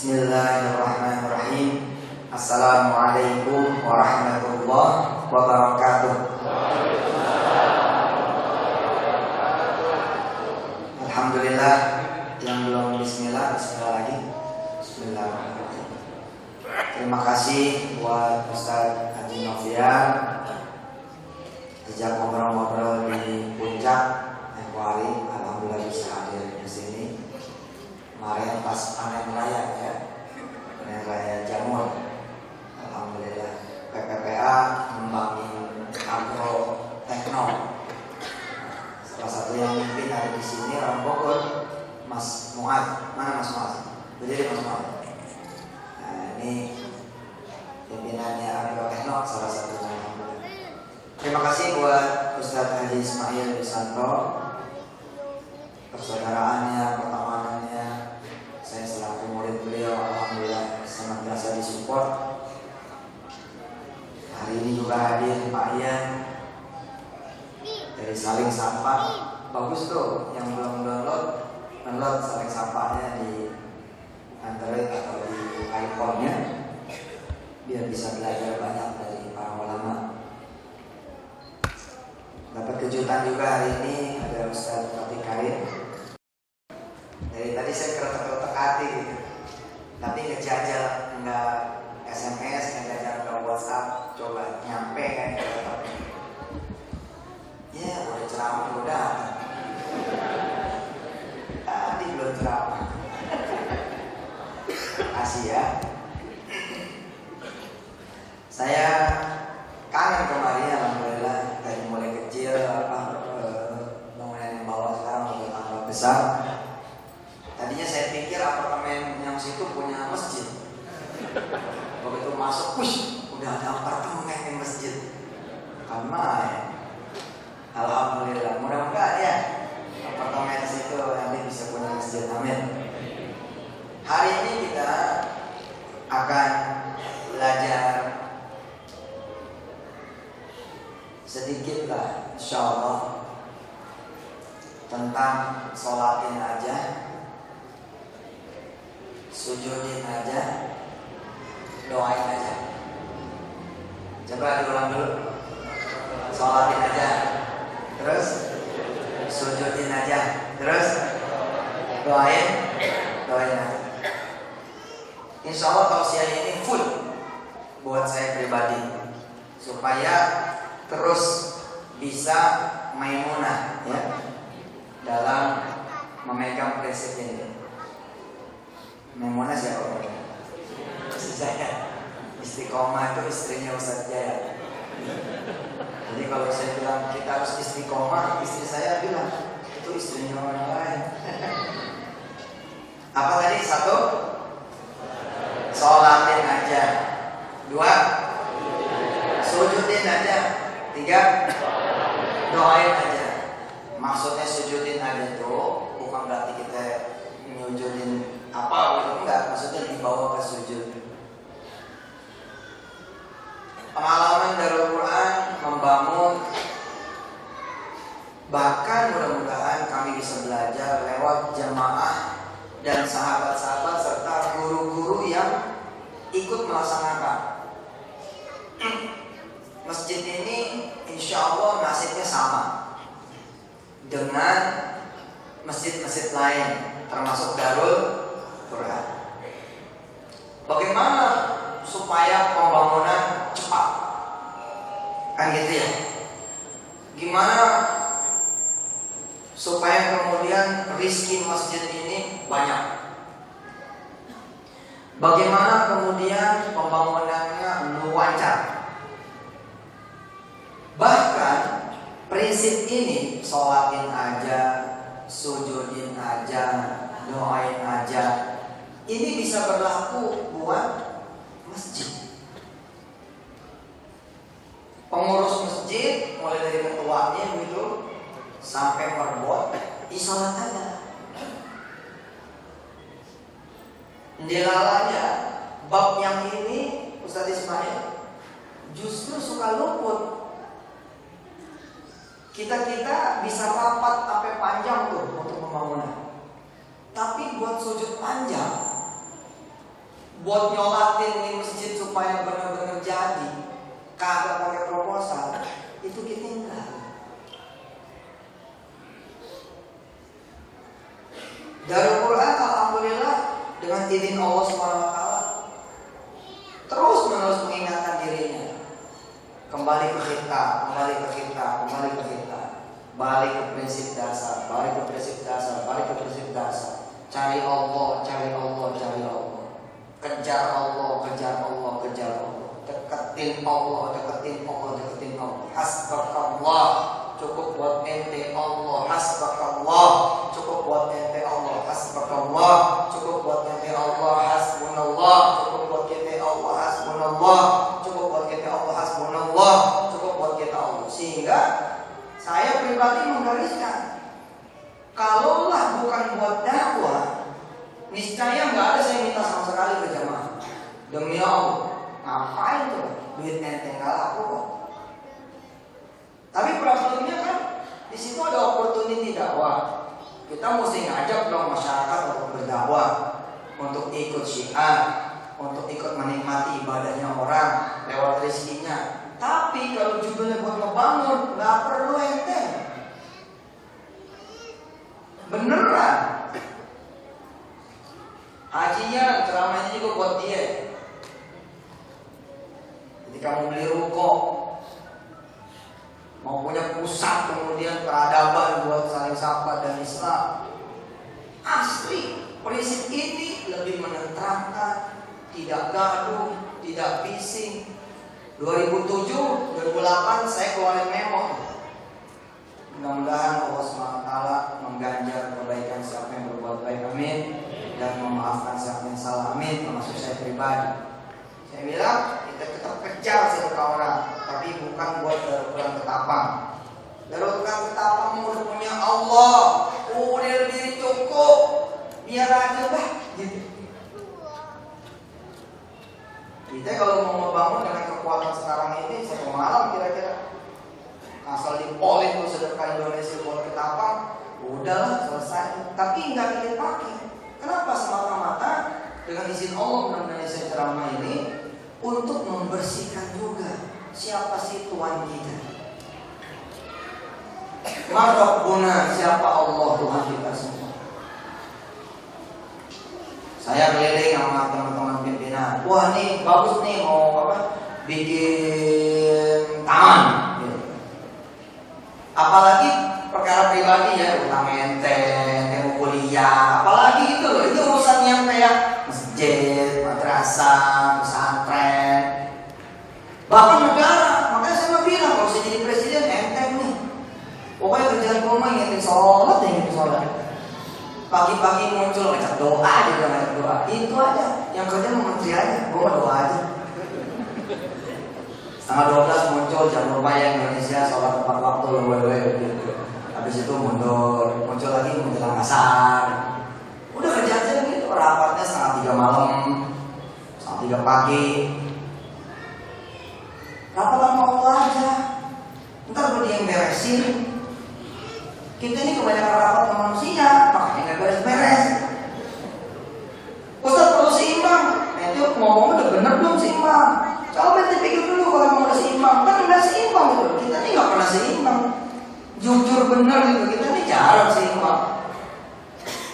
Bismillahirrahmanirrahim. Assalamualaikum warahmatullahi wabarakatuh. Alhamdulillah. Yang belum bismillah, bismillah lagi. Bismillahirrahmanirrahim. Terima kasih buat Ustaz Haji Novian, ajak ngobrol-ngobrol di puncak Ekwari. Alhamdulillah bisa hadir di sini. Kemarin pas panen raya ya, panen raya jamur. Alhamdulillah PPPA ngembangin agro tekno. Salah satu yang mimpin ada di sini orang Bogor, Mas Muad. Mana Mas Muad? Berdiri Mas Muad. Nah ini pimpinannya agro tekno salah satunya. Terima kasih buat Ustadz Haji Ismail Wisanto, persaudaraannya, pertemanannya. Saya selaku murid beliau, alhamdulillah senantiasa disupport. Hari ini juga hadir Pak Ian dari Saling Sapa. Bagus tuh, yang belum download Saling Sapanya di Android atau di iPhone-nya, biar bisa belajar banyak dari para ulama. Dapat kejutan juga hari ini, ada Ustaz Fatih Karim. Dari tadi saya keretek-keretek hati gitu, tapi ngejajal nggak SMS, ngejajal nggak WhatsApp, coba nyampe kan keretek. Ya udah ceramah udah, tadi belum ceramah. Kasih ya. Saya kangen kemarin alhamdulillah, dari mulai kecil bangunan yang bawah sekarang udah tambah besar. Tadinya saya pikir apartemen yang situ punya masjid. Begitu masuk, udah ada apartemen yang masjid. Karena alhamdulillah, mudah-mudahan ya apartemen situ nanti bisa punya masjid. Amin. Hari ini kita akan belajar sedikit lah, insyaallah, tentang sholatin aja, sujudin aja, doain aja. Coba diulang dulu. Sholatin aja, terus sujudin aja, terus doain aja. Insya Allah tausiah ini full buat saya pribadi, supaya terus bisa maimunah ya dalam memegang prinsip ini. Maimunah siapa? Istri saya. Istiqomah itu istrinya Ustaz Jaya. Jadi kalau saya bilang kita harus istiqomah, istri saya bilang itu istrinya orang lain. Apa tadi? Satu, sholatin aja. Dua, sujudin aja. Tiga, doain aja. Maksudnya sujudin aja itu bukan berarti kita nyujudin apa gitu, enggak. Maksudnya dibawa ke sujud. Pengalaman dari Al-Quran membangun, bahkan mudah-mudahan kami bisa belajar lewat jamaah dan sahabat-sahabat serta guru-guru yang ikut melaksanakan. Masjid ini insya Allah nasibnya sama dengan masjid-masjid lain, termasuk Darul Quran. Bagaimana supaya pembangunan cepat? Kan gitu ya. Gimana supaya kemudian rizki masjid ini banyak? Bagaimana kemudian pembangunannya lancar? Bahkan prinsip ini, sholatin aja, sujudin aja, doain aja, ini bisa berlaku buat masjid. Pengurus masjid mulai dari ketuanya gitu sampai merbot, sholat aja. Dilalanya bab yang ini Ustaz Ismail justru suka luput. Kita bisa rapat sampai panjang tuh untuk pembangunan, tapi buat sujud panjang buat nyolatin di masjid supaya benar-benar jadi, kagak pakai proposal, itu kita enggak. Dari Quran, alhamdulillah, dengan izin Allah SWT, terus menerus mengingatkan dirinya, kembali ke kita, balik ke prinsip dasar, cari Allah, kejar Allah, deketin Allah. Hasbakallah, cukup buat ente Allah. Hasbakallah, cukup buat ente Allah. Hasbakallah, cukup buat ente Allah. Hasbunallah, cukup buat ente Allah. Hasbunallah, cukup buat ente Allah. Hasbunallah, cukup buat kita Allah. Sehingga saya pribadi menggariskan, kalaulah bukan buat dakwah, niscaya nggak ada saya minta sama sekali ke jamaah. Demi Allah, ngapain tuh? Duit ente nggak laku kok. Tapi problemnya kan di situ ada opportunity dakwah. Kita mesti ngajak dong masyarakat untuk berdakwah, untuk ikut syiar, untuk ikut menikmati ibadahnya orang lewat rezekinya. Tapi kalau judulnya buat ngebangun, nggak perlu ente. Beneran. Hajinya ceramahnya juga buat dia. Jadi kamu beli ruko, mau punya pusat kemudian peradaban buat saling sapa dan Islam. Asli, prinsip ini lebih menenteramkan, tidak gaduh, tidak bising. 2007, 2008 saya keluarin memo. Mudah-mudahan Allah SWT mengganjar kebaikan siapa yang berbuat baik, amin, dan memaafkan siapa yang salah, amin, termasuk saya pribadi. Saya bilang kita tetap kejar sedekah orang, tapi bukan buat darurat ketapang. Darurat ketapang udah punya Allah, udah lebih cukup, biar aja dah gitu. Kita kalau mau membangun dengan kekuatan sekarang ini satu malam kira-kira, asal dipolin tuh sedekah Indonesia buat ketapang, udahlah selesai. Tapi nggak kita pakai. Kenapa? Semata-mata dengan izin Allah mudah-mudahan saya ceramah ini untuk membersihkan juga siapa sih Tuhan kita. Rabbuna, siapa Allah Tuhan kita semua. Saya keliling sama teman-teman pimpinan. Wah nih bagus nih mau apa? Bikin taman. Gitu. Apalagi perkara pribadi ya, utang ente, mau kuliah, apalagi itu loh. Itu urusan yang kayak masjid, madrasah, pesantren, bahkan negara. Makanya saya mau bilang kalau saya jadi presiden enteng nih. Pokoknya kerjaan gue mah ingetin sholat. Pagi-pagi muncul ngajak doa juga, ngajak doa. Itu aja. Yang kerja mau menteri aja, gue mah doa aja. 11:30 muncul jam lumayan Indonesia sholat tepat waktu gitu. Habis itu muncul lagi menjelang asar. Udah kerjaan saya gitu. Rapatnya 2:30 malam, 3 pagi. Rapat sama Allah aja. Ntar gue yang beresin. Kita ini kebanyakan rapat sama manusia, makanya nggak beres-beres. Ustaz perlu seimbang. Nanti ngomong udah bener belum seimbang? Coba nanti pikir dulu kalau mau udah seimbang. Kan udah seimbang gitu. Kita ini nggak pernah seimbang. Jujur bener gitu. Kita ini jarang seimbang.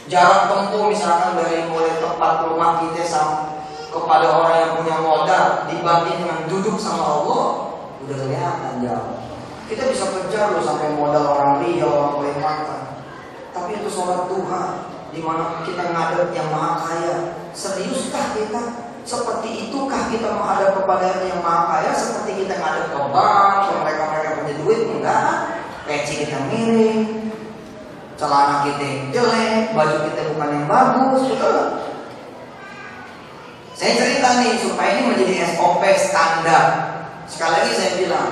Jarak tempuh misalkan dari mulai tempat rumah kita sampai kepada orang yang punya modal dibanding dengan duduk sama Allah udah kelihatan jauh. Kita bisa kejar loh sampai modal orang Riau, orang Kalimantan. Tapi itu sholat duha, di mana kita ngadep yang maha kaya. Seriuskah kita? Seperti itukah kita menghadap kepada yang maha kaya? Seperti kita ngadep ke bank, ke mereka punya duit? Enggak. Peci kita miring, celana kita jelek, baju kita bukan yang bagus, betul? Saya cerita nih supaya ini menjadi SOP standar. Sekali lagi saya bilang,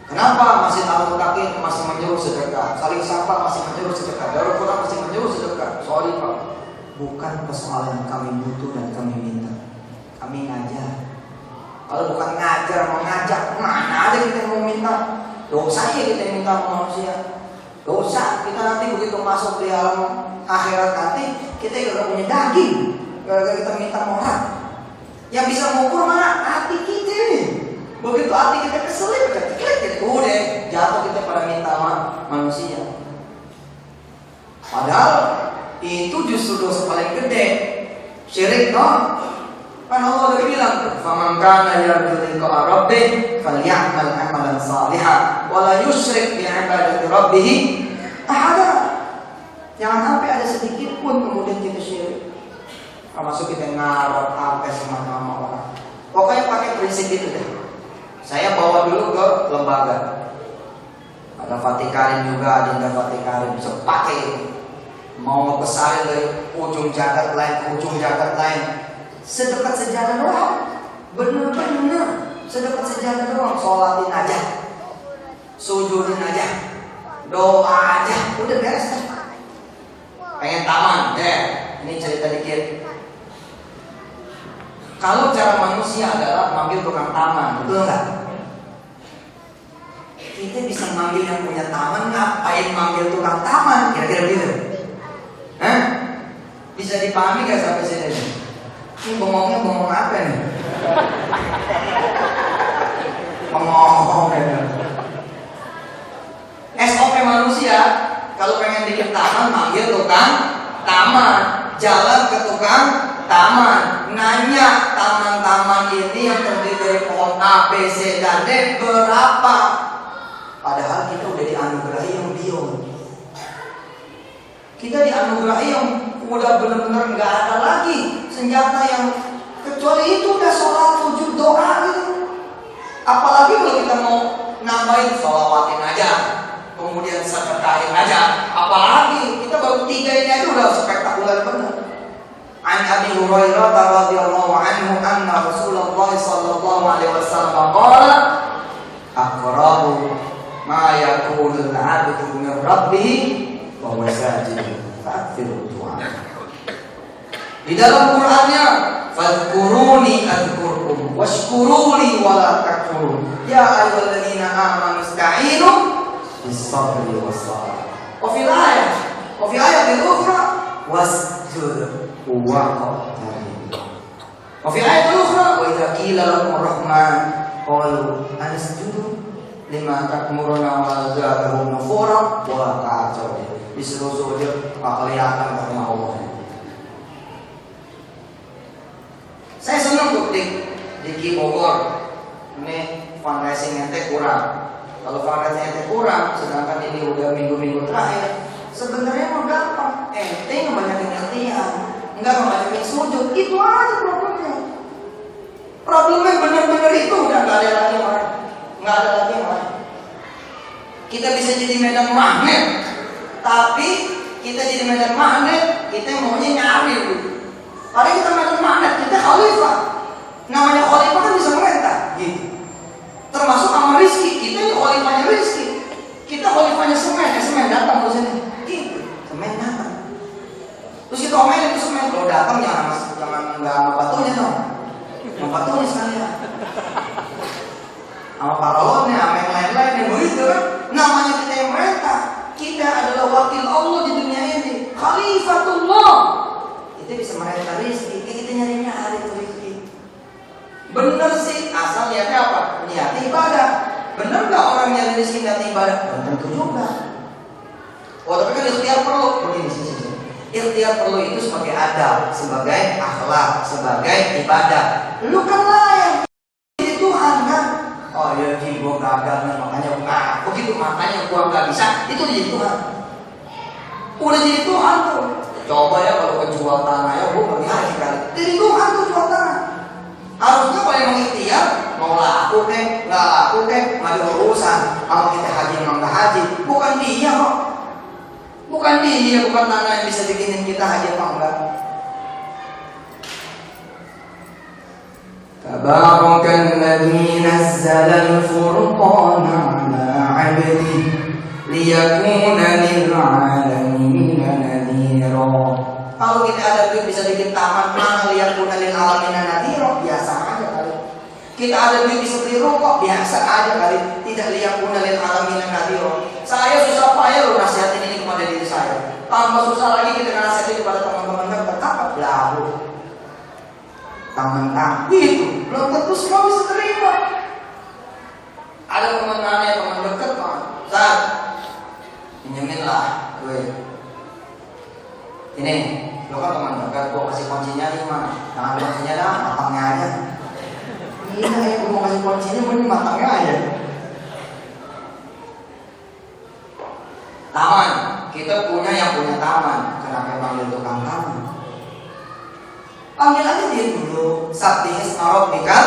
kenapa Masjid Al-Mutakin masih menyuruh sedekah? Saling sapa masih menyuruh sedekah. Darul Quran masih menyuruh sedekah. Sorry Pak, bukan persoalan yang kami butuh dan kami minta. Kami ngajar. Kalau bukan ngajar, mengajak, mana ada kita yang mau minta? Dosa ya kita yang minta sama manusia. Dosa kita nanti begitu masuk di alam akhirat nanti kita gak punya daging, Gara-gara kita minta moral. Yang bisa mengukur mana? Hati kita nih. Begitu hati kita keselip, kita udah jatuh kita pada minta manusia. Padahal itu justru dosa paling gede. Syirik toh. Kan Allah udah bilang, "Faman kana yarju liqa'a rabbih falya'mal 'amalan shalihan wa la yusyrik bi 'ibadati rabbih ahada." Jangan sampai ada sedikit pun kemudian kita syirik. Termasuk kita ngarep apa sama nama orang. Pokoknya pakai prinsip itu deh. Saya bawa dulu ke lembaga. Ada Vatikanin juga, Adinda Vatikanin bisa pakai itu. Mau ngebesarin dari ujung jagat lain ke ujung jagat lain. Sedekat sejalan doang. Bener-bener sedekat sejalan doang. Sholatin aja, sujudin aja, doa aja, udah beres deh. Pengen taman, ini cerita dikit. Kalau cara manusia adalah manggil tukang taman, betul nggak? Kita bisa manggil yang punya taman, ngapain manggil tukang taman? Kira-kira begitu. Bisa dipahami gak sampai sini? Ini bengongnya bengong apa nih? Bengong. SOP manusia, kalau pengen bikin taman, manggil tukang taman, jalan ke tukang taman, nanya taman-taman ini yang terdiri dari pohon A, B, C, dan D berapa? Padahal kita udah dianugerahi yang bio. Kita dianugerahi yang udah benar-benar nggak ada lagi senjata yang kecuali itu udah sholat, sujud, doa gitu. Apalagi kalau kita mau nambahin sholawatin aja, kemudian sedekahin aja. Apalagi kita baru 3 ini aja udah spektakuler benar. An Abi Hurairah radhiyallahu anhu anna Rasulullah sallallahu alaihi wasallam qala aqrabu ma yakunul 'abdu min rabbih wa huwa sajid fa'tiru du'a. Di dalam Qur'annya fadhkuruni adhkurkum washkuruli wa la takfurun. Ya ayyuhalladzina amanu ista'inu bis-sabri was-salah. Wa fil ayatil ukhra wasjud waqtarib. Wa fil ayatil ukhra wa idza qila lahum ar-rahman qalu anasjudu lima takmuruna wa zadahum nufura wa kacau. Disuruh sujud kelihatan karena Allah. Saya senang tuh di Bogor. Ini fundraising ente kurang. Kalau fundraising ente kurang, sedangkan ini udah minggu-minggu terakhir, sebenarnya mau gampang. Ente ngebanyakin latihan, enggak ngebanyakin sujud. Itu aja problemnya. Problemnya bener-bener itu udah nggak ada lagi yang lain. Nggak ada lagi yang lain. Kita bisa jadi medan magnet, tapi kita jadi medan magnet, kita maunya nyari dulu. Padahal kita medan magnet, kita khalifah. Namanya khalifah kan bisa merintah, gitu. Termasuk sama rizki, kita ini khalifahnya rizki. Kita khalifahnya semen datang ke sini, gitu. Semen datang. Terus kita omelin itu semen, kalau datang jangan nggak sama batunya dong, sama batunya sekalian. Sama parolonnya, sama yang lain-lain yang begitu kan. Namanya kita yang merintah. Kita adalah wakil Allah di dunia ini, Khalifatullah. Kita bisa merintah rizki, kita nyari rizki. Bener sih, asal niatnya apa? Niatnya ibadah. Bener gak orang nyari rizki niatnya ibadah? Belum tentu juga. Tapi kan ikhtiar perlu. Begini sih. Ikhtiar perlu itu sebagai adab, sebagai akhlak, sebagai ibadah. Lu kan layak jadi Tuhan kan? Oh ya, gua gagal nih, makanya begitu makanya gua nggak bisa, itu jadi Tuhan. Udah jadi Tuhan tuh. Coba ya kalau kejual tanah ya, gua bagi hari kali. Jadi Tuhan tuh jual tanah. Harusnya kalau yang ikhtiar, mau laku deh, nggak laku deh, nggak ada urusan. Mau kita haji, mau nggak haji, bukan dia kok. Bukan dia, bukan tanah yang bisa bikinin kita haji apa enggak. Tabarakalladzi nazzala al-furqana 'ala 'abdihi liyakuna lil 'alamina nadhira. Kalau kita ada duit bisa bikin taman, mana liyakuna lil 'alamina nadhira, biasa aja kali. Kita ada duit bisa beli rokok, biasa aja kali. Tidak liyakuna lil 'alamina nadhira. Saya susah payah loh nasihatin ini kepada diri saya. Tambah susah lagi kita nasihatin kepada teman-teman kan, betapa belahu. mentang-mentang gitu, belum tentu semua bisa terima. Ada teman nanya, teman dekat kan, Ustaz, pinjemin lah gue. Ini, lo kan teman dekat, gue kasih kuncinya nih mah, jangan kuncinya dah, matangnya aja. Iya, gue mau kasih kuncinya, gue matangnya aja. Taman, kita punya yang punya taman, kenapa panggil tukang taman? Panggil aja dia dulu, Sabdihis Rabbikal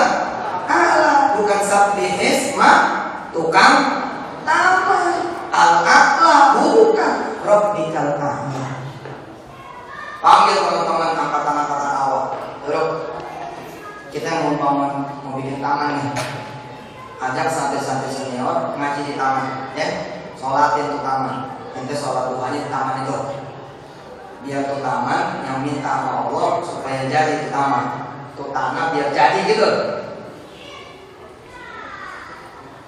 A'la, bukan Sabdihis tukang taman. Al-A'la bukan Rabbikal A'la. Panggil teman-teman angkatan-angkatan awal. Duduk. Kita mau bikin taman nih. Ajak santri-santri senior ngaji di taman, ya. Sholatin tuh taman. Nanti sholat duhanya di taman itu. Biar tuh taman yang minta sama Allah supaya jadi tuh taman. Tuh tanah biar jadi gitu.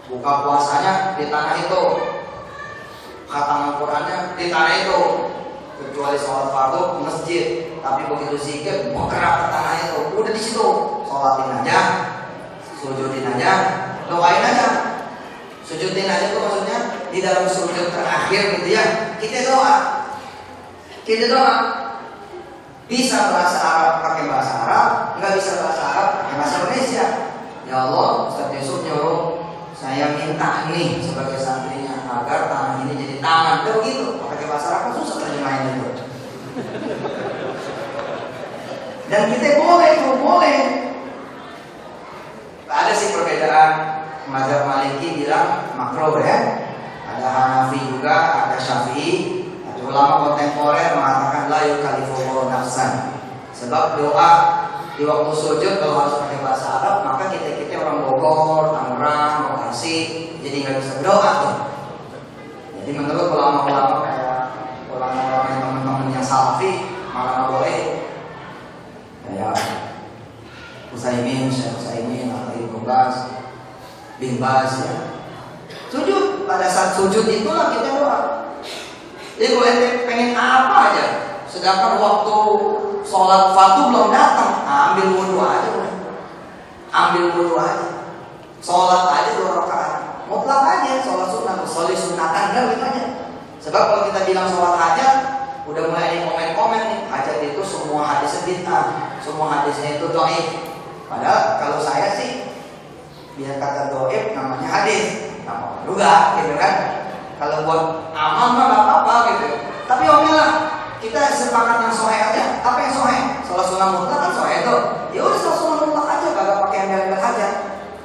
Buka puasanya di tanah itu. Khatam Al-Qur'annya di tanah itu. Kecuali sholat fardu masjid, tapi begitu zikir bergerak ke tanah itu, udah di situ, sholatin aja, sujudin aja, doain aja, sujudin aja tuh maksudnya di dalam sujud terakhir gitu ya, kita doa, bisa bahasa Arab pakai bahasa Arab, nggak bisa bahasa Arab pakai bahasa Indonesia. Ya Allah, Ustaz Yusuf nyuruh saya minta nih sebagai santrinya agar tanah ini jadi taman, tuh gitu, pakai bahasa Arab susah terjemahin itu. Dan kita boleh. Ada sih perbedaan. Mazhab Maliki bilang makruh ya. Ada Hanafi juga, ada Syafi'i. Ada ulama kontemporer mengatakan la yukallifullahu nafsan. Sebab doa di waktu sujud kalau harus pakai bahasa Arab, maka kita orang Bogor, Tangerang, Bekasi, jadi nggak bisa berdoa tuh. Jadi menurut ulama-ulama kayak ulama-ulama yang teman-teman yang salafi malah nggak boleh. Kayak Utsaimin, Syekh Utsaimin, atau Ibnu Baz, Bin Baz ya. Sujud, pada saat sujud itulah kita doa. Jadi kalau ente pengen apa aja, sedangkan waktu sholat fardu belum datang, ambil wudhu aja, sholat aja 2 rakaat, mutlak aja, sholat sunnah, sholat sunatan kan gitu aja. Sebab kalau kita bilang sholat hajat, udah mulai ada komen-komen nih, hajat itu semua hadisnya bid'ah, semua hadisnya itu dhaif. Padahal kalau saya sih, biar kata dhaif namanya hadis, nggak apa-apa juga, gitu kan? Kalau buat amal mah nggak apa-apa gitu. Tapi oke lah, kita sepakat yang sahih aja. Apa yang sahih? Sholat sunnah mutlak kan sahih itu. Ya udah sholat sunnah mutlak aja, kagak pakai embel-embel hajat.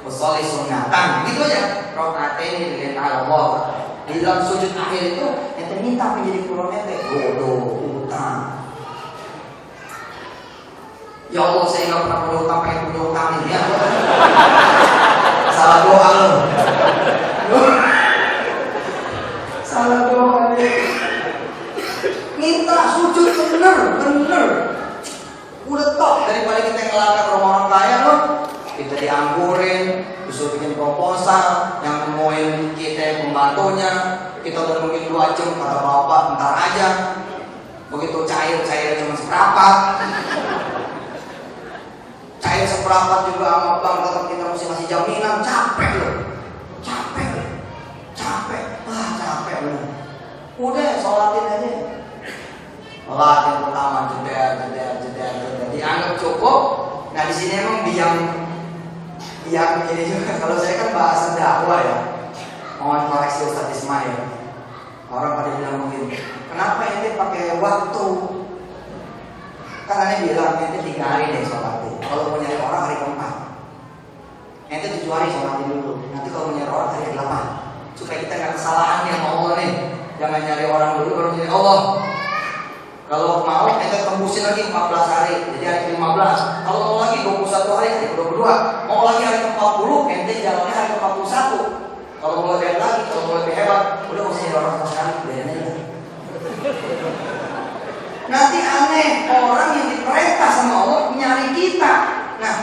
Sholat sunnatan, gitu aja. Rokaatain dengan Allah. Di dalam sujud akhir itu, ente minta menjadi kurang ente, bodoh, utang. Ya Allah, saya nggak pernah punya utang, pengen punya utang ini ya. Salah doa lo. Salah doa nih. Minta sujud bener. Udah top daripada kita ngelakar rumah orang kaya loh. Kita dianggurin, disuruh bikin proposal, yang nemuin kita pembantunya, kita udah nungguin 2 jam, kata bapak bentar aja. Begitu cair cuma seperempat. Cair seperempat juga sama bank, tetap kita mesti ngasih jaminan, capek loh. Capek loh. Udah sholatin aja. Sholatin pertama jeder, dianggap cukup. Nah di sini emang biang ini juga. Kalau saya kan bahasa dakwah ya, mohon koreksi Ustaz Ismail. Orang pada bilang begini, kenapa ente pakai waktu? Kan ane bilang ente 3 hari deh sholatin. Kalau mau nyari orang hari keempat, ente 7 hari sholatin dulu. Nanti kalau mau nyari orang hari 8, supaya kita nggak kesalahan yang Allah nih. Jangan nyari orang dulu baru nyari Allah. Kalau mau ente tembusin lagi 14 hari, jadi hari ke-15. Kalau mau lagi 21 hari, hari ke-22. Mau lagi hari ke-40, ente jalannya hari ke-41. Kalau mau lebih lagi, kalau mau lebih hebat, udah usah nyari orang sama sekali, bedanya aja. Nanti aneh, orang yang diperintah sama Allah nyari kita. Nah,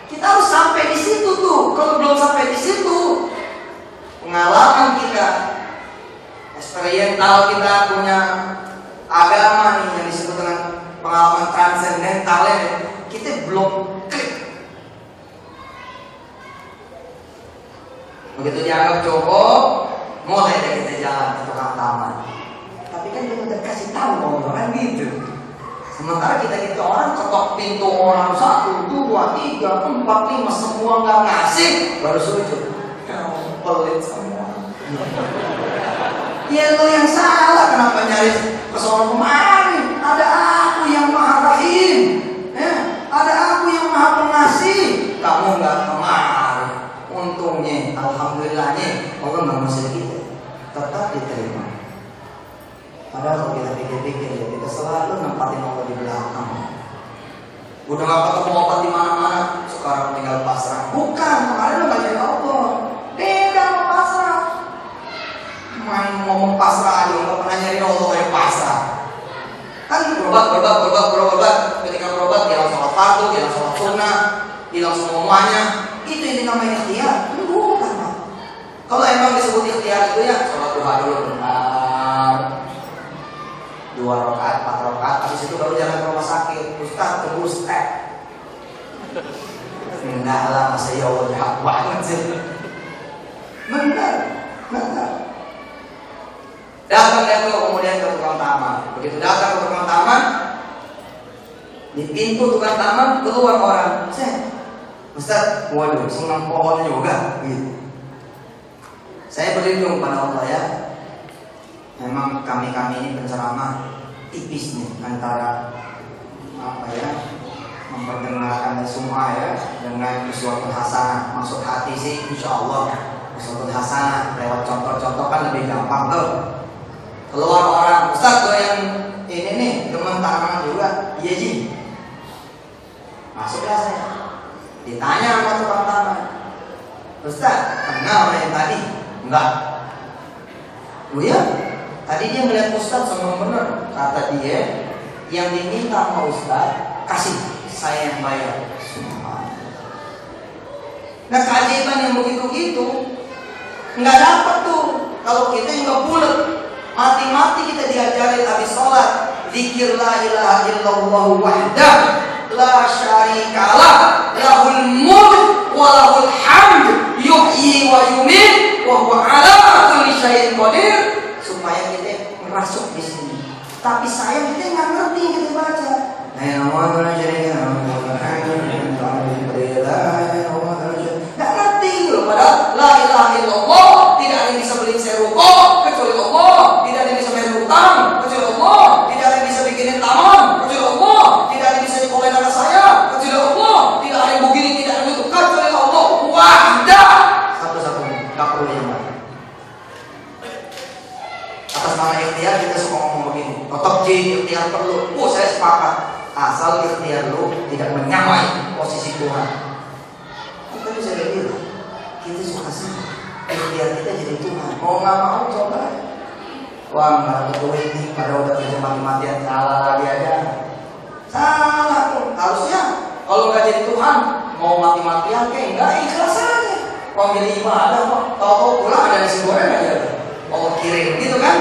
kita harus sampai di situ tuh. Kalau belum sampai di situ, pengalaman kita, eksperiental kita punya agama nih yang disebut dengan pengalaman transendental ya, kita belum klik Begitu dianggap cukup, mulai deh kita jalan ke tukang taman. Tapi kan kita udah kasih tahu orang gitu. Sementara kita orang ketok pintu orang 1, 2, 3, 4, 5 semua nggak ngasih, baru sujud. Pelit semua. Ya lo yang salah, kenapa nyari kesono kemari? Ada aku yang maha rahim, ada aku yang maha pengasih. Kamu nggak kemari. Untungnya, alhamdulillahnya, Allah nggak masih kita, tetap diterima. Padahal kalau kita pikir-pikir ya, kita selalu nempatin Allah di belakang. Udah gak ketemu Allah di mana-mana, sekarang tinggal pasrah. Bukan, kemarin lo gak jadi Allah. Beda sama pasrah. Main ngomong pasrah aja, gak pernah nyari Allah kayak pasrah. Kan berobat. Ketika berobat, hilang sholat fardu, hilang sholat sunnah, hilang semuanya. Itu yang namanya ikhtiar. Itu bukan, Pak. Kalau emang disebut ikhtiar itu ya, sholat duha dulu benar. 2 rakaat, 4 rakaat, habis itu baru jalan ke rumah sakit. Ustaz, tunggu step. Enggak lah, masa ya Allah jahat banget sih. Benar. Datang dia tuh kemudian ke tukang taman. Begitu datang ke tukang taman, di pintu tukang taman keluar orang. Ustaz, waduh, senang pohon juga. Gitu. Saya berlindung pada Allah ya. Memang kami ini penceramah tipis nih antara memperdengarkan semua ya dengan uswatul hasanah. Maksud hati sih insya Allah uswatul hasanah lewat contoh-contoh kan lebih gampang tuh. Keluar orang, Ustaz doyan ini nih teman tanaman juga, iya Ji. Masuklah saya. Ditanya sama tukang taman, Ustaz kenal yang tadi? Enggak. Oh ya? Tadi dia melihat Ustaz sama benar. Kata dia, yang diminta sama Ustaz kasih, saya yang bayar. Nah keajaiban yang begitu-gitu nggak dapat tuh kalau kita yang nggak bulat. Mati-mati kita diajarin habis sholat zikir la ilaha illallah wahdah la syarikalah lahul mulk wa lahul hamd yuhyi wa yumiit wa huwa ala kulli syai'in qadir, supaya kita merasuk di sini. Tapi sayang kita nggak ngerti yang kita baca. Nggak ngerti loh. Padahal la ilaha illallah tidak ada yang bisa beli saya rokok kecuali Allah, tidak ada yang bisa bayar utang kecuali Allah, tidak ada yang bisa bikinin taman kecuali Allah, tidak ada yang bisa dikolein anak saya kecuali Allah, tidak ada yang begini, tidak ada yang itu kecuali Allah. Wahdah satu-satunya, nggak perlu yang lain. Atas nama ikhtiar kita suka ngomong begini, tetap ikhtiar perlu. Saya sepakat, asal ikhtiar lu tidak menyamai posisi Tuhan. Kita bisa bilang kita suka sih ikhtiar kita jadi Tuhan. Mau nggak mau coba. Wah nggak betul ini pada udah kerja mati-matian, salah lagi aja. Salah tuh. Harusnya kalau nggak jadi Tuhan mau mati-matian kayak nggak ikhlas aja. Kalau jadi ibadah kok tahu pulang ada nasi goreng aja. Allah kirim gitu kan.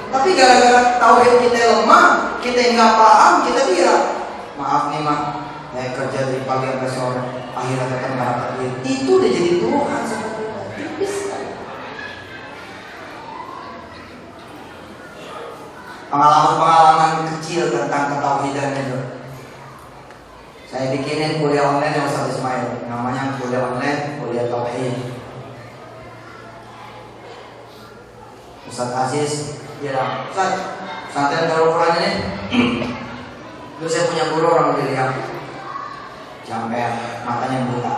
Tapi gara-gara tauhid kita lemah, kita nggak paham, kita bilang maaf nih mak, saya kerja dari pagi sampai sore, akhirnya datang dapat duit. Itu udah jadi Tuhan sebetulnya. Tipis kan? Pengalaman-pengalaman kecil tentang ketauhidan itu. Saya bikinin kuliah online yang Ustaz Ismail, namanya kuliah online, kuliah tauhid. Ustaz Aziz bilang, Ustaz, pesantren Darul Quran ini dulu saya punya guru orang William, sampai matanya buta.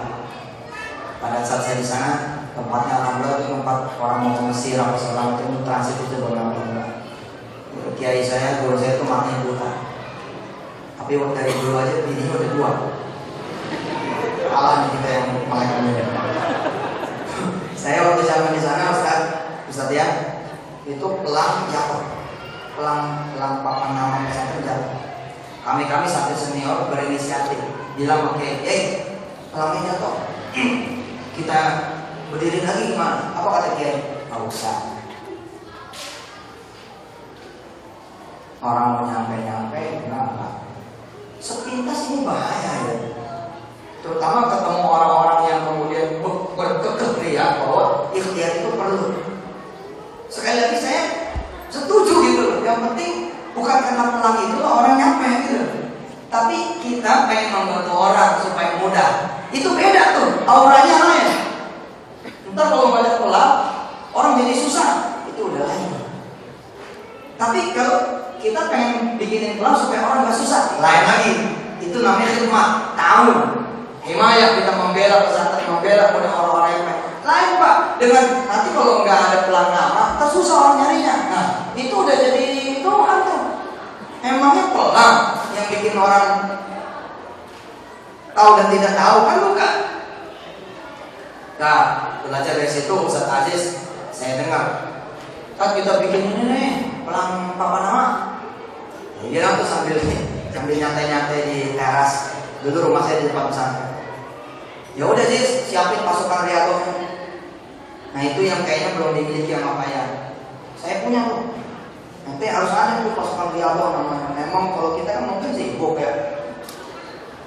Pada saat saya di sana, tempatnya alhamdulillah itu tempat orang mau ke Mesir apa segala macam, transit itu benar-benar. Kiai saya, guru saya itu matanya buta. Tapi dari dulu aja ini udah 2. Kalah nih kita yang melek-melek. Saya waktu zaman di sana Ustaz ya, itu pelang jatuh, pelang papan nama pesantren jatuh. Kami sampai senior berinisiatif bilang oke, pelangnya jatuh, kita berdiri lagi gimana? Apa kata Kiai? Nggak usah. Orang mau nyampe kenapa? Sepintas ini bahaya ya. Terutama ketemu orang-orang yang kemudian berkekeh ya bahwa kena pelang itu orang nyampe gitu. Tapi kita pengen membantu orang supaya mudah. Itu beda tuh, auranya lain. Ntar kalau nggak ada pelang, orang jadi susah. Itu udah lain. Tapi kalau kita pengen bikinin pelang supaya orang nggak susah, lain lagi. Itu namanya khidmat, tahu. Himayah, kita membela pesantren, membela pada orang-orang yang lain Pak. Dengan nanti kalau nggak ada pelang nama, tersusah orang nyarinya. Nah, itu udah jadi Tuhan tuh. Emangnya pelang yang bikin orang tahu dan tidak tahu kan bukan? Nah, belajar dari situ Ustaz Aziz, saya dengar kan kita bikin ini nih pelang papan nama. Dia tuh sambil nyantai-nyantai di teras. Dulu rumah saya di depan pesantren. Ya udah sih, siapin pasukan riyadhahnya. Nah itu yang kayaknya belum dimiliki sama Paya. Saya punya tuh. Nanti harus ada tuh pasukan riyadhah namanya. Memang kalau kita kan mungkin sibuk ya.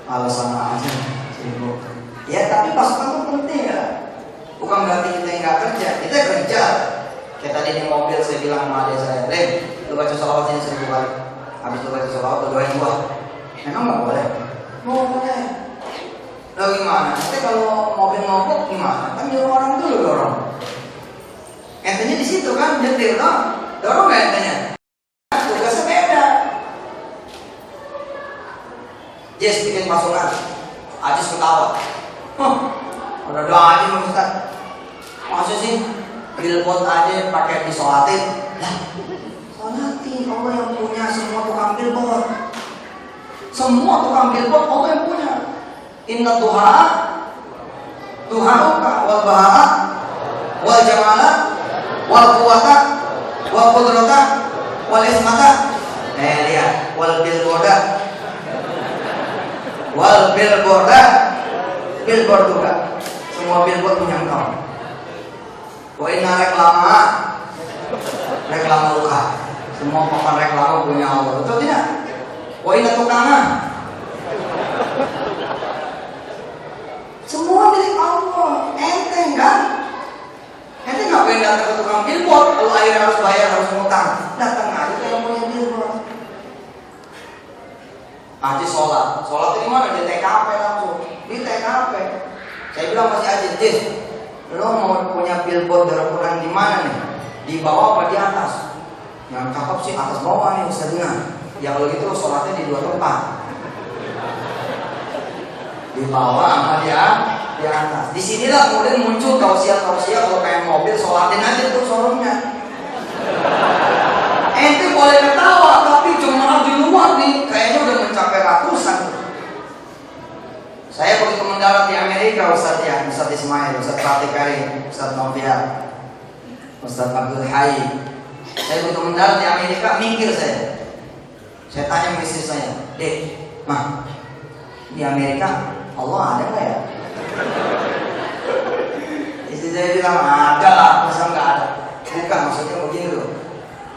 Alasan aja sibuk. Ya tapi pasukan itu penting ya. Bukan berarti kita nggak kerja. Kita kerja. Kayak tadi di mobil saya bilang sama adik saya, Ren, lu baca sholawat ini 1000 kali. Habis lu baca sholawat, lu doain gua. Memang nggak boleh. Mau boleh. Lalu gimana? Nanti kalau mobil mogok gimana? Kan nyuruh orang dulu dorong. Entenya di situ kan, nyetir dong. Dorong nggak entenya? Tugasnya beda. Jess bikin pasukan. Ajis ketawa. Ada aja nih Ustaz. Masa sih billboard aja pakai disolatin? Lah, solatin Allah yang punya semua tukang billboard. Semua tukang billboard Allah yang punya. Inna Tuha'uka wal baha'a wal jamala wal quwata wal qudrata wal ismata. Lihat wal billboarda billboard juga. Semua billboard punya engkau. Wa inna reklama luka. Semua papan reklama punya Allah. Betul tidak? Wa inna tukana. Semua milik Allah. Enteng kan? Enteng ngapain datang ke tukang billboard? Kalau akhirnya harus bayar, harus ngutang. Datang aja ke yang punya billboard. Aji sholat di mana? Di TKP langsung. Di TKP. Saya bilang masih Aji, Jis, lo mau punya billboard Darul di mana nih? Di bawah apa di atas? Yang cakep sih atas bawah nih Ustaznya. Ya kalau gitu sholatnya di 2 tempat. Di bawah sama di atas. Di sinilah kemudian muncul tausiah kalau pengen mobil sholatin aja tuh showroomnya. Ente boleh ketawa tapi jemaah di luar nih kayaknya udah mencapai ratusan. Saya begitu mendarat di Amerika Ustaz ya, Ustaz Ismail, Ustaz Fatih Karim, Ustaz Noviar, Ustaz Abdul Hayy. Saya begitu mendarat di Amerika, mikir saya. Saya tanya istri saya, Dek, Mah, di Amerika Allah ada nggak ya? Istri saya bilang ada lah, masa nggak ada? Bukan, maksudnya begini loh.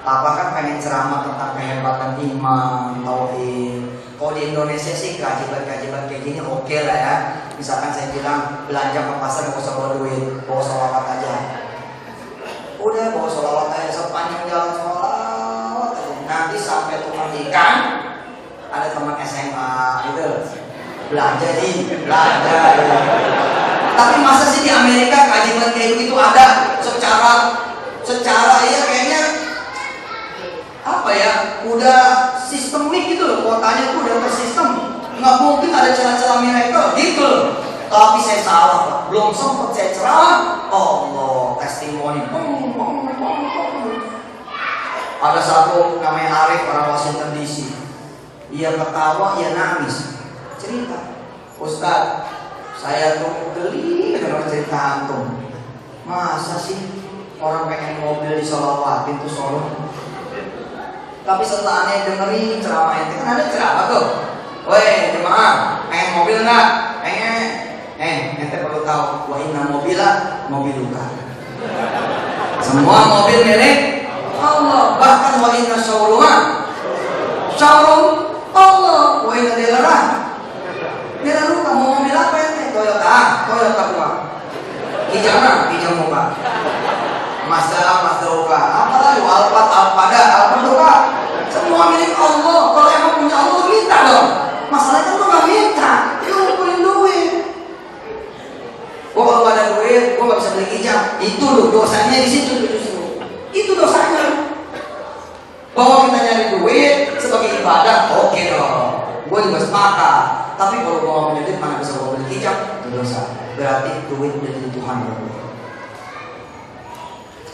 Papa kan pengen ceramah tentang kehebatan iman, tauhid. Kalau di Indonesia sih kewajiban kayak gini oke lah ya. Misalkan saya bilang belanja ke pasar nggak usah bawa duit, bawa sholawat aja. Udah bawa sholawat aja sepanjang jalan sholawat aja. Nanti sampai tukang ikan ada teman SMA gitu belanja. Tapi masa sih di Amerika kewajiban kayak gitu ada secara ya kayaknya apa ya, udah sistemik gitu loh, kuotanya tuh udah tersistem, nggak mungkin ada celah-celah miracle gitu loh. Tapi saya salah Pak, belum sempat saya ceramah, Allah testimoni. Ada satu namanya Arif orang Washington DC, ia ketawa, ia nangis, cerita, Ustaz, saya tuh geli dengar cerita antum. Masa sih orang pengen mobil disolawatin tuh solo? Tapi setelah aneh dengerin ceramah ente, kan ada ceramah tuh. Weh jemaah, pengen mobil nggak? Pengen. Ente perlu tahu, wa inna mobil luka. Semua mobil milik Allah. Bahkan wa inna showroom Allah. Wa inna dealer luka. Mau mobil apa ente? Toyota gua. Hijau muka. Mazda Uka. Apalagi Alphard Alphard Uka. Semua milik Allah. itu loh dosanya di situ justru. Itu dosanya. Bahwa kita nyari duit sebagai ibadah, oke dong. Gue juga sepakat. Tapi kalau gue mau duit mana bisa gue beli kijang? Itu dosa. Berarti duit dari Tuhan.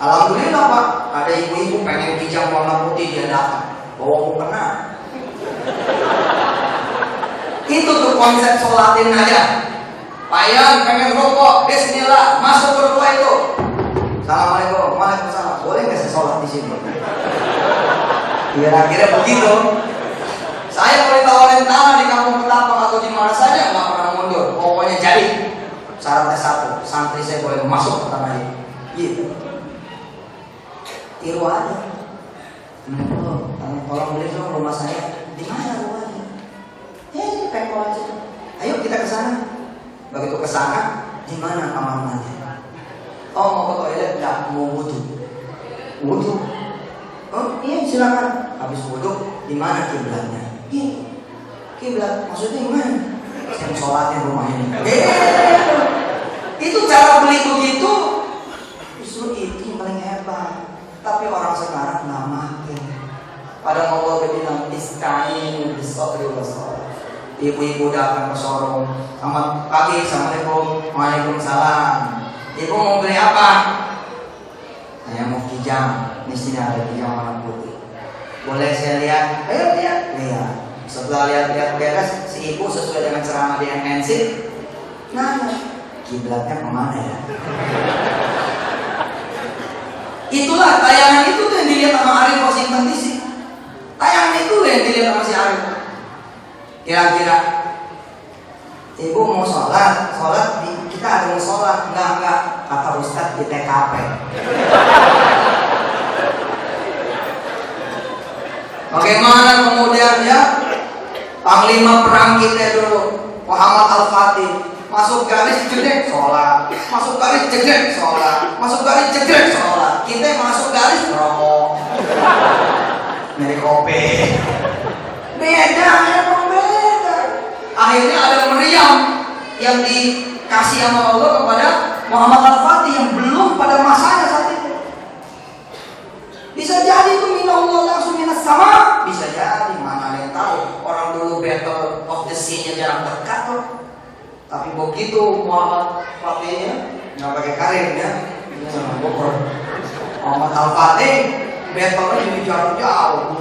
Alhamdulillah Pak, ada ibu-ibu pengen kijang warna putih dia datang. Bawa mukena. Itu tuh konsep sholatin aja. Payang pengen rokok, bismillah, masuk ke rumah itu. Assalamualaikum, waalaikumsalam. Boleh nggak saya sholat di sini? Kira-kira begitu. Saya boleh tawarin tanah di kampung Ketapang atau di mana saja, nggak pernah mundur. Pokoknya jadi. Syaratnya satu, santri saya boleh masuk ke tanah ini. Gitu. Tiru aja. Tolong beli dong rumah saya. Di mana rumahnya? Di Pekol aja. Ayo kita ke sana. Begitu ke sana, di mana kamar mandi? Oh mau ke toilet? Enggak, mau wudhu. Wudhu? Oh iya silakan. Habis wudhu, di mana kiblatnya? Iya. Kiblat maksudnya gimana? Saya sholatin rumah ini. Itu cara beli begitu. Justru itu yang paling hebat. Tapi orang sekarang nggak makin. Padahal Allah bilang ista'inu bis-sabri was-salah. Ibu-ibu datang ke showroom. Selamat pagi, assalamualaikum, waalaikumsalam. Ibu mau beli apa? Saya mau kijang. Di sini ada kijang warna putih. Boleh saya lihat? Ayo lihat. Lihat. Setelah lihat-lihat beres, si ibu sesuai dengan ceramah di MNC. Nanya, kiblatnya kemana ya? Itulah tayangan itu tuh yang dilihat sama Arif Washington DC. Tayangan itu yang dilihat sama si Arif. Kira-kira ibu mau sholat kita ada mau sholat enggak kata Ustadz di TKP. Bagaimana kemudian ya panglima perang kita dulu Muhammad Al-Fatih masuk garis jedek sholat, masuk garis jedek sholat, masuk garis jedek sholat. Kita masuk garis rokok, nyari kopi. Beda, emang beda. Akhirnya ada meriam yang dikasih sama Allah kepada Muhammad Al-Fatih yang belum pada masanya saat itu. Bisa jadi itu minallah langsung minas sama. Bisa jadi, mana yang tahu. Orang dulu battle of the sea-nya jarang dekat tuh. Tapi begitu Muhammad Fatihnya nggak pakai karir ya, sama Bogor. Muhammad Al-Fatih battle-nya jauh-jauh,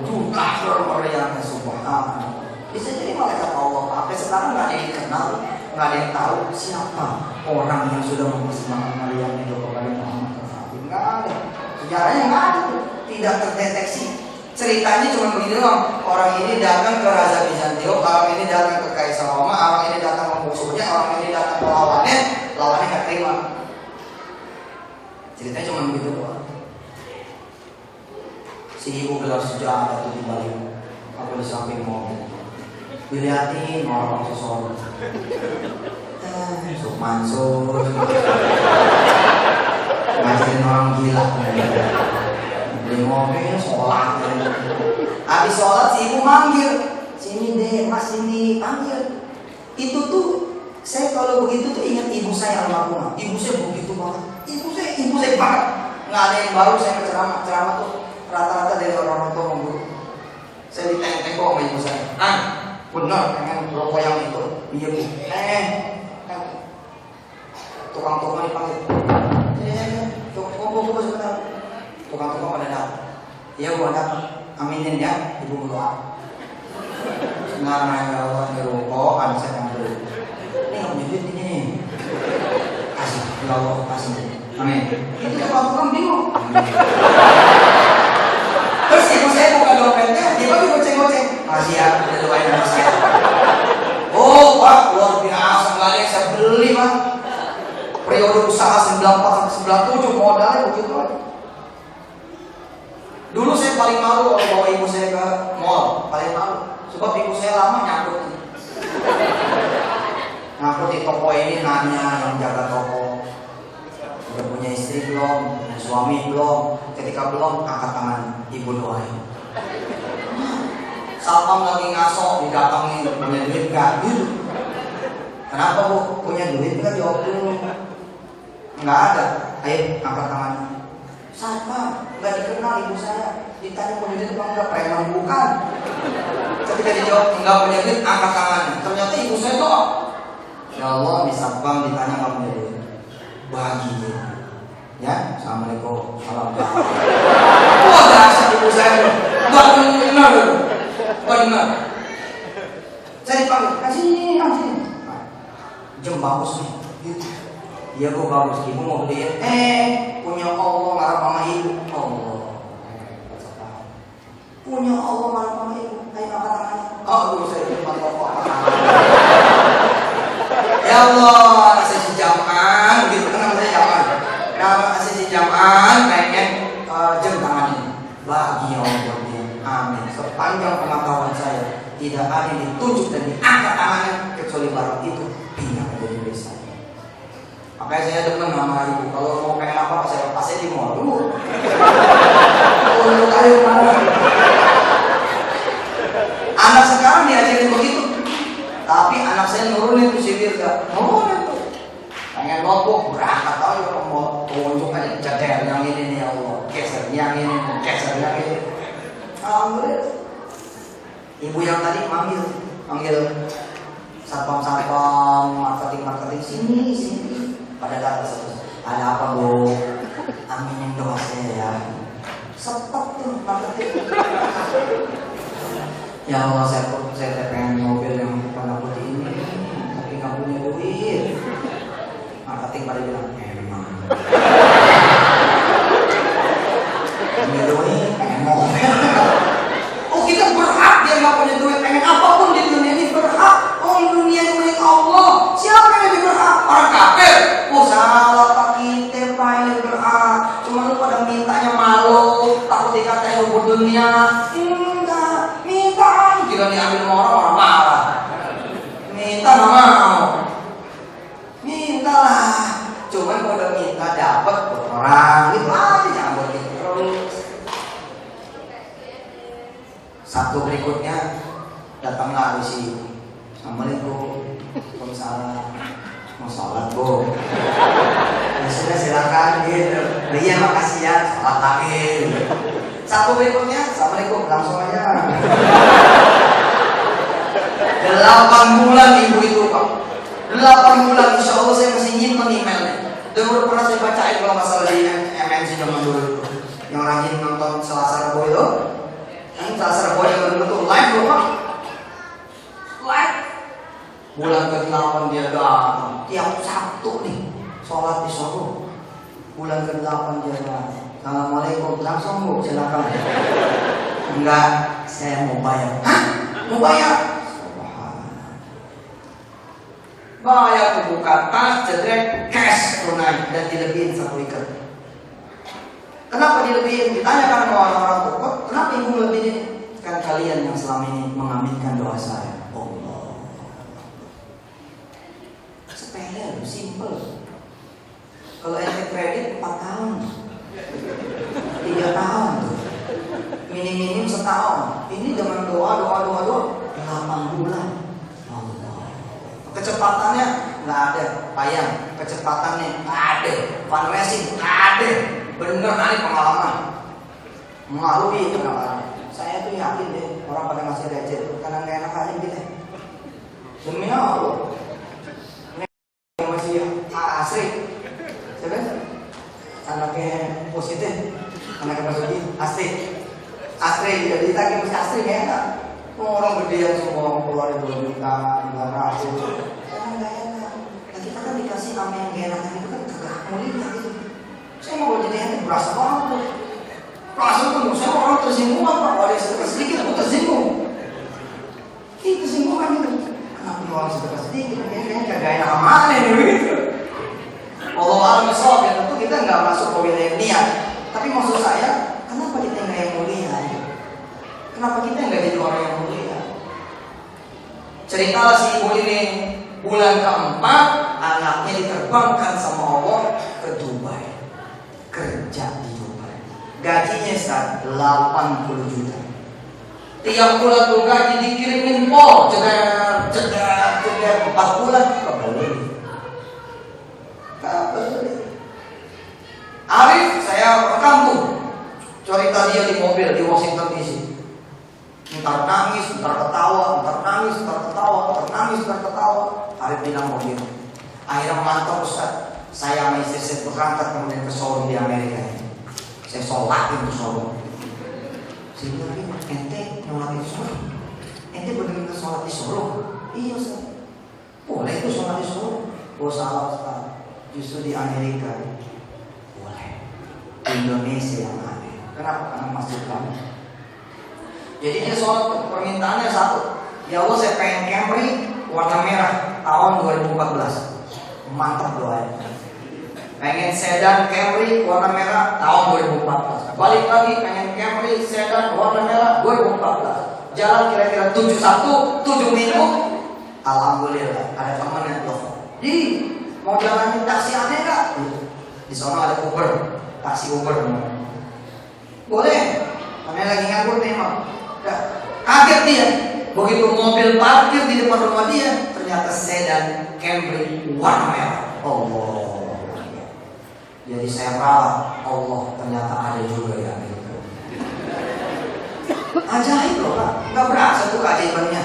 juta meriamnya subhanallah. Bisa jadi malaikat Allah. Sampai sekarang nggak ada yang dikenal, nggak ada yang tahu siapa orang yang sudah mempersembahkan Maryam itu kepada Muhammad Al-Fatih. Nggak ada. Sejarahnya nggak ada tuh, tidak terdeteksi. Ceritanya cuma begini doang. Orang ini datang ke Raja Bizantium, orang ini datang ke Kaisar Roma, orang ini datang ke musuhnya, orang ini datang ke lawannya nggak terima. Ceritanya cuma begitu doang. Si ibu gelar sejarah tuh di balik, aku di samping mobil. Dilihatin orang seseorang. Sok Mansur. Ngajarin orang gila. Beli mobil, sholat. Habis sholat si ibu manggil, sini deh mas ini panggil. Itu tuh saya kalau begitu tuh ingat ibu saya almarhumah. Ibu saya begitu banget. Ibu saya banget. Nggak ada yang baru saya ceramah tuh rata-rata dari orang tua guru. Saya ditengok sama ibu saya. Benar pengen rokok yang itu. Iya bu. Tukang-tukang dipanggil. Tunggu sebentar. Tukang-tukang pada datang. Iya bu ada. Aminin ya. Ibu berdoa. Nah ya Allah ini rokok kan saya ambil. Ini nggak punya duit ini. Kasih. Ya Allah kasih. Amin. Itu tukang-tukang bingung. Terus ibu saya buka dompetnya, dia bagi goceng-goceng. Masih ya, udah doain sama saya. Oh pak, luar biasa, nggak ada yang saya beli pak. Periode usaha 94 sampai 97 modalnya begitu aja. Dulu saya paling malu kalau bawa ibu saya ke mall, paling malu. Sebab ibu saya lama nyangkut di toko ini, nanya yang jaga toko. Udah punya istri belum, punya suami belum. Ketika belum, angkat tangan, ibu doain. Satpam lagi ngaso, didatangin, punya duit gak? Kenapa bu? Punya duit gak? Jawab dulu. Nggak ada. Ayo angkat tangan. Satpam, nggak dikenal ibu saya. Ditanya punya duit apa enggak, preman bukan. Ketika dijawab enggak punya duit, angkat tangan. Ternyata ibu saya tuh, ya Allah, di satpam ditanya nggak punya duit, bagi dia. Ya, assalamualaikum, salam. Wah, dasar ibu saya, nggak benar, benar. Saya dipanggil, kasih. Jam bagus nih. Iya kok bagus, ibu mau beliin. Punya Allah marah sama ibu. Allah. Punya Allah marah sama ibu. Ayo angkat tangannya. Oh, saya lupa bapak. Ya Allah, saya sejaman, gitu kan nama saya jaman. Nama saya sejaman, pengen jam tangan ini. Bagi Allah dia. Amin. Sepanjang pengetahuan saya tidak ada yang ditunjuk dan diangkat tangannya kecuali barang itu pindah menjadi milik saya. Makanya saya demen sama ibu. Kalau mau pengen apa saya pasnya di mall dulu. Untuk ayo mana? Anak sekarang diajarin begitu. Tapi anak saya nurunin tuh si Wirga. Nurunin tuh. Pengen notebook berangkat tahu ya mau tunjuk aja jadel yang ini nih ya Allah. Geser yang ini, geser yang ini. Alhamdulillah. Ibu yang tadi manggil satpam marketing sini. Pada datang terus, ada apa Bu? Aminin doa saya ya. Sepet tuh marketing. Ya Allah, saya pengen mobil yang warna putih ini, tapi nggak punya duit. Marketing pada bilang emang. Punya duit, pengen mobil. Oh kita berhak dia nggak punya duit, pengen apapun di dunia ini berhak. Oh dunia ini milik Allah. Siapa yang lebih berhak? Orang kafir. Oh salah Pak, kita Pak yang lebih berhak. Cuma lu pada mintanya malu, takut dikatain hubur dunia. Minta. Jika diambil sama orang marah. Minta nggak mau. Mintalah. Cuman kalau udah minta dapat buat orang itu aja, jangan buat itu terus. Sabtu berikutnya datanglah di sini. Assalamualaikum. Waalaikumsalam. Mau sholat Bu? Ya sudah silakan gitu. Iya makasih ya, sholat lagi. Sabtu berikutnya, assalamualaikum, langsung aja. 8 bulan ibu itu Pak. 8 bulan, insya Allah saya masih nyimpen emailnya. Dulu pernah saya bacain kalau nggak salah di MNC zaman dulu itu. Yang rajin nonton Selasa Rebo itu. Yang Selasa Rebo yang betul live loh Pak. Live. Bulan ke-8 dia datang. Tiap Sabtu nih sholat di Solo. Bulan ke-8 dia datang. Assalamualaikum, langsung Bu, silakan. Enggak, saya mau bayar. Hah? Mau bayar? Bayar tuh, buka tas, jedrek, cash tunai dan dilebihin 1 ikat. Kenapa dilebihin? Ditanyakan sama orang-orang tuh, kok kenapa ibu melebihin? Kan kalian yang selama ini mengaminkan doa saya. Allah. Sepele, simple. Kalau ente kredit 4 tahun, 3 tahun tuh. Minim-minim setahun. Ini dengan doa 8 bulan. Kecepatannya nggak ada, payang. Kecepatannya nggak ada, fundraising nggak ada. Bener kali pengalaman. Melalui pengalaman. Saya tuh yakin deh orang pada ngasih receh karena nggak enak aja gitu. Demi Allah. Ini masih asri. Siapa? Anaknya positif, anaknya Mas Asri. Asri jadi ditagih masih asri nggak enak. Orang gede semua keluar 2 juta, 300. Karena nggak enak. Nah kita kan dikasih sama yang gak enak itu kan kagak mulia gitu. Saya mau jadi enak berasa banget. Berasa tuh, saya orang tersinggung apa? Kalau ada sedikit aku tersinggung. Ini tersinggungan itu. Kenapa orang sedikit? Kayaknya kagak enak aman ini begitu. Allah alam besok ya tentu kita nggak masuk ke wilayah niat. Tapi maksud saya, kenapa kita nggak yang mulia? Kenapa kita nggak jadi orang yang mulia? Ceritalah si ibu ini, bulan ke-4 anaknya diterbangkan sama Allah ke Dubai, kerja di Dubai. Gajinya saat 80 juta. Tiap bulan tuh gaji dikirimin pol, jedar 4 bulan kebeli. Arif, saya rekam tuh cerita dia di mobil di Washington DC. Ntar nangis, ntar ketawa, ntar nangis, ntar ketawa, ntar nangis, ntar ketawa. Arif bilang mau gitu. Akhirnya mantap Ustaz. Saya sama istri saya berangkat kemudian ke showroom di Amerika. Saya sholatin tuh showroom. Saya bilang, ente nyolatin showroom? Ente bener-bener sholat di showroom? Iya Ustaz. Boleh itu sholat di showroom? Oh salah Ustaz. Justru di Amerika boleh. Indonesia yang aneh. Kenapa? Karena masjid kami. Jadi dia sholat permintaannya satu. Ya Allah saya pengen Camry warna merah tahun 2014. Mantap doanya. Pengen sedan Camry warna merah tahun 2014. Balik lagi pengen Camry sedan warna merah 2014. Jalan kira-kira 71 7 minggu. Alhamdulillah ada teman yang telepon. Di mau jalanin taksi aneh gak? Di sana ada Uber, taksi Uber. Boleh. Aneh lagi nganggur memang. Kaget dia. Begitu mobil parkir di depan rumah dia, ternyata sedan Camry warna merah. Allah. Jadi saya ralat. Allah ternyata ada juga ya. Ajaib loh Pak. Gak berasa tuh keajaibannya.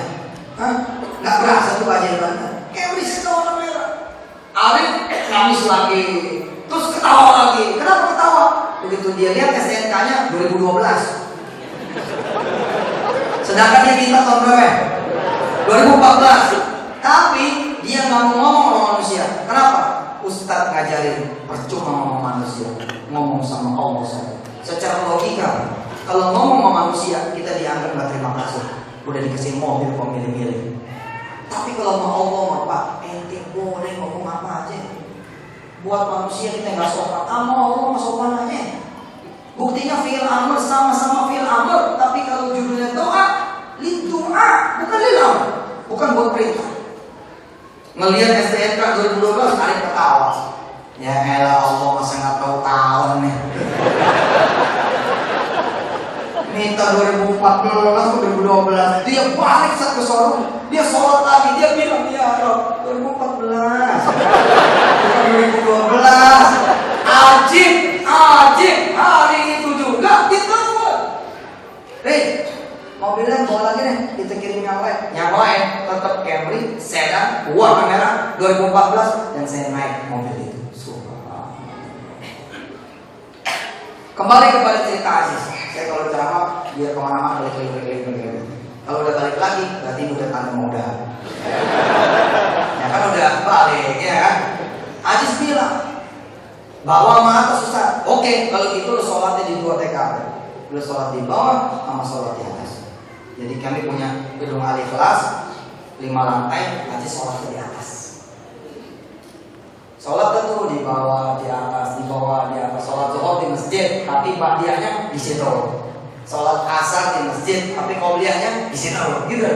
Gak berasa tuh keajaibannya. Camry sedan warna merah. Arif nangis lagi. Terus ketawa lagi. Kenapa ketawa? Begitu dia lihat STNK-nya 2012. Sedangkan dia minta tahun berapa? 2014. Tapi dia nggak mau ngomong sama manusia. Kenapa? Ustadz ngajarin percuma ngomong manusia, ngomong sama Allah saja. Secara logika, kalau ngomong sama manusia kita dianggap nggak terima kasih. Udah dikasih mobil kok milih-milih. Tapi kalau sama Allah, Pak, ente boleh ngomong apa aja. Buat manusia kita nggak sopan, sama Allah nggak sopan aja. Buktinya fi'il amr sama-sama fi'il amr, tapi kalau judulnya doa, lil doa, bukan lil amr, bukan buat perintah. Ngelihat STNK 2012 Arif ketawa. Ya elah Allah masa nggak tahu tahun nih. Minta 2014 ke 2012, dia balik satu showroom, dia sholat lagi, dia bilang ya Rob 2014, bukan 2012. Ajib, hari itu juga ditelepon. Mobilnya bawa lagi nih, kita kirim yang lain. Yang lain tetap Camry, sedan, warna merah 2014 dan saya naik mobil itu. Kembali kepada cerita Aziz. Saya kalau ceramah biar kemana-mana balik. Kalau udah balik lagi berarti udah tanda muda. Ya kan udah balik ya kan. Aziz bilang bawa sama atas Ustaz. Oke, kalau gitu lu sholatnya di 2 TKP. Lu sholat di bawah sama sholat di atas. Jadi kami punya gedung Al-Ikhlas 5 lantai, Aziz sholatnya di atas. Sholat itu di bawah, di atas, di bawah, di atas. Sholat zuhur di masjid, tapi ba'diyahnya di situ. Sholat asar di masjid, tapi qobliyahnya di situ. Gitu.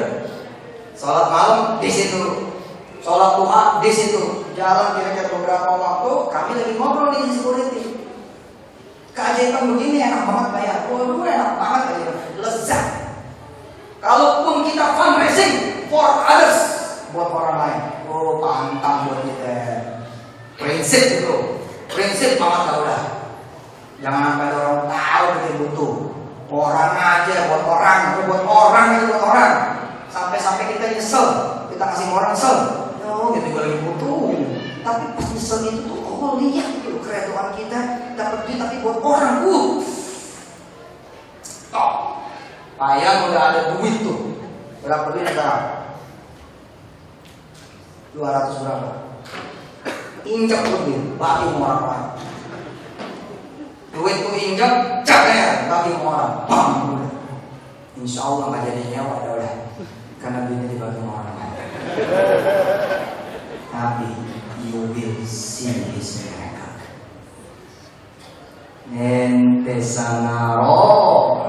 Sholat malam di situ. Sholat duha di situ. Jalan kira-kira beberapa waktu, kami lagi ngobrol di security. Keajaiban begini enak banget bayar. Waduh enak banget aja. Lezat. Kalaupun kita fundraising for others, buat orang lain, oh pantang buat kita. Prinsip itu, prinsip banget lah udah. Jangan sampai orang tahu kita butuh. Orang aja buat orang, buat orang aja buat orang. Sampai-sampai kita nyesel, kita kasih orang nyesel. Oh, kita juga lagi butuh. Tapi pas nyesel itu tuh, oh lihat itu keredoan kita dapat duit tapi buat orang. Top. Payah udah ada duit tuh. Berapa duit sekarang? 200 berapa? Injak lebih, bagi orang. Duit tuh injak, cak ya, bagi orang. Bam. Insya Allah nggak jadi nyawa udah. Karena duitnya dibagi orang. Tapi you will see his miracle. Ente sanaro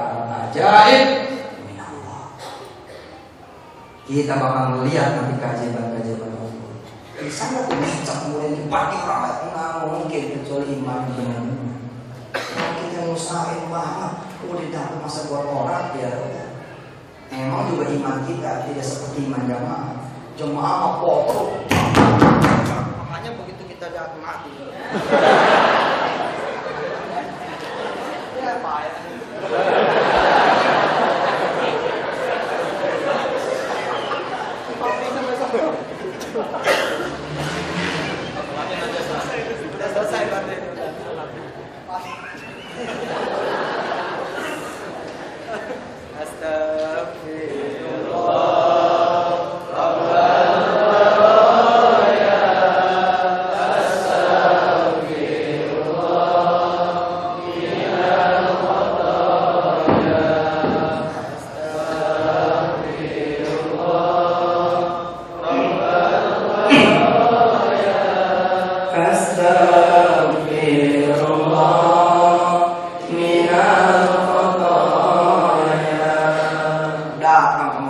ajaib min Allah. Kita bakal melihat nanti keajaiban-keajaiban Allah. Sangat bijak kemudian dibagi orang lain. Nggak mungkin kecuali iman benar-benar. Kalau kita ngusahain banget, udah dapat masa buat orang ya udah. Emang juga iman kita tidak seperti iman jamaah. Jemaah mah potong. Makanya begitu kita jatuh mati.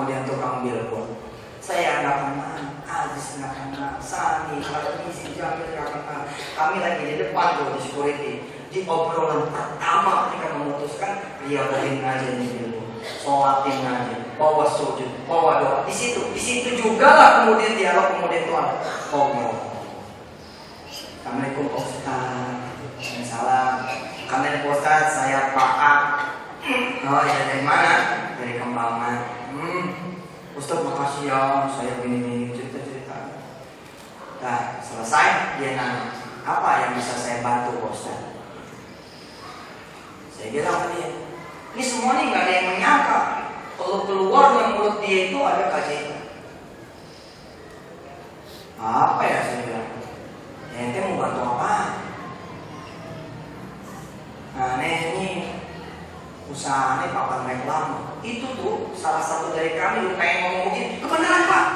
kemudian tukang billboard. Saya nggak kenal, Aziz nggak kenal, Sani, Alisi, Jamil nggak kenal. Kami lagi di depan tuh di security. Di obrolan pertama ketika memutuskan, dia bawain aja nih billboard, sholatin aja, bawa sujud, bawa doa. Di situ juga lah kemudian dialog, kemudian Tuhan. Assalamualaikum Pak Ustaz. Salam. Kalian Pak Ustaz, saya Pak A. Oh ya, dari mana? Dari Kembangan. Ustaz makasih ya, saya begini cerita-cerita. Nah, selesai dia nanya, apa yang bisa saya bantu Pak Ustaz? Saya bilang ke dia, ini semua nih nggak ada yang menyangka kalau keluar dari mulut dia itu ada kajian. Apa ya saya bilang? Ya, ente mau bantu apa? Nah, ini usahanya papan reklame. Itu tuh salah satu dari kami pengen ngomong begini, kebenaran Pak.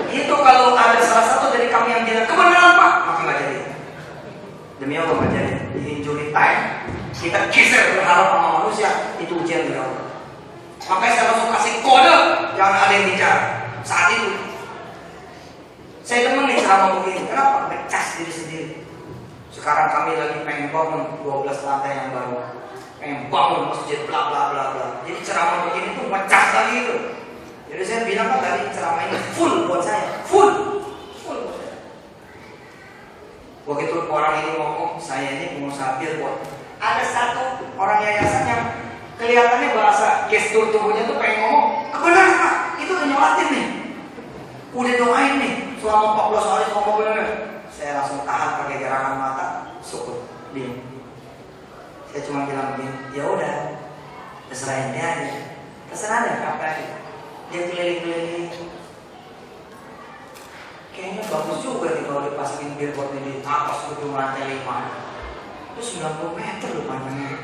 Itu kalau ada salah satu dari kami yang bilang kebenaran Pak, maka nggak jadi. Demi Allah nggak jadi. Di injury time kita geser berharap sama manusia, itu ujian dari Allah. Makanya saya langsung kasih kode, jangan ada yang bicara. Saat itu saya temen nih ceramah begini, kenapa? Ngecas diri sendiri. Sekarang kami lagi pengen bangun 12 lantai yang baru, pengen bangun masjid, bla bla bla bla. Jadi ceramah begini tuh ngecas lagi itu. Jadi saya bilang kan tadi ceramah ini full buat saya, full buat saya. Begitu orang ini ngomong, saya ini pengusaha billboard. Ada satu orang yayasan yang kelihatannya bahasa gestur tubuhnya tuh pengen ngomong, kebenaran Pak, itu udah nyolatin nih, udah doain nih selama 14 hari ngomong bener. Saya langsung tahan pakai gerakan mata, syukur, diam. Saya cuma bilang begini, ya udah, terserah dia aja, terserah deh apa aja. Dia keliling-keliling. Kayaknya bagus juga nih kalau dipasangin billboard di atas gedung lantai 5. Itu 90 meter loh panjangnya.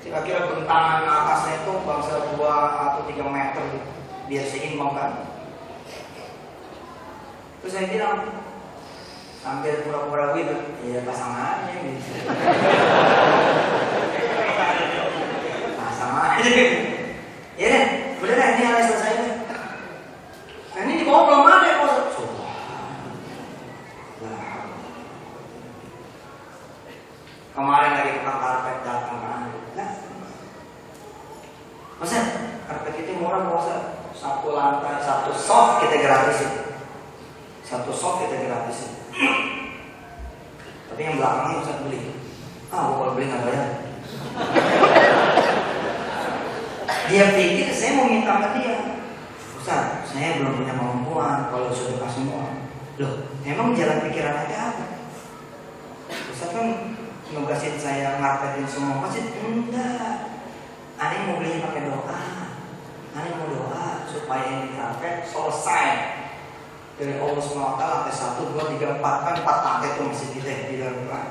Kira-kira bentangan atasnya itu bangsa 2 atau 3 meter, biar seimbang kan. Terus saya bilang, sambil pura-pura gitu, ya pasang aja gitu. Pasang aja. Ya deh, udah deh, ini hal selesai deh. Nah ini di bawah belum ada ya Pak. Kemarin lagi tukang karpet datang kan. Nah, Mas, karpet itu murah Pak. Satu lantai, satu soft kita gratisin. Satu soft kita gratisin. Tapi yang belakangnya Ustaz beli. Kalau beli nggak bayar. Dia pikir saya mau minta ke dia. Ustaz, saya belum punya kemampuan kalau sudah pas semua. Loh, emang jalan pikiran aja apa? Ustaz kan nugasin saya ngarpetin semua masjid. Enggak. Aneh mau beli pakai doa. Aneh mau doa supaya ini karpet selesai. Dari Allah SWT lantai 1, 2, 3, 4 kan 4 lantai itu masih di dalam Quran.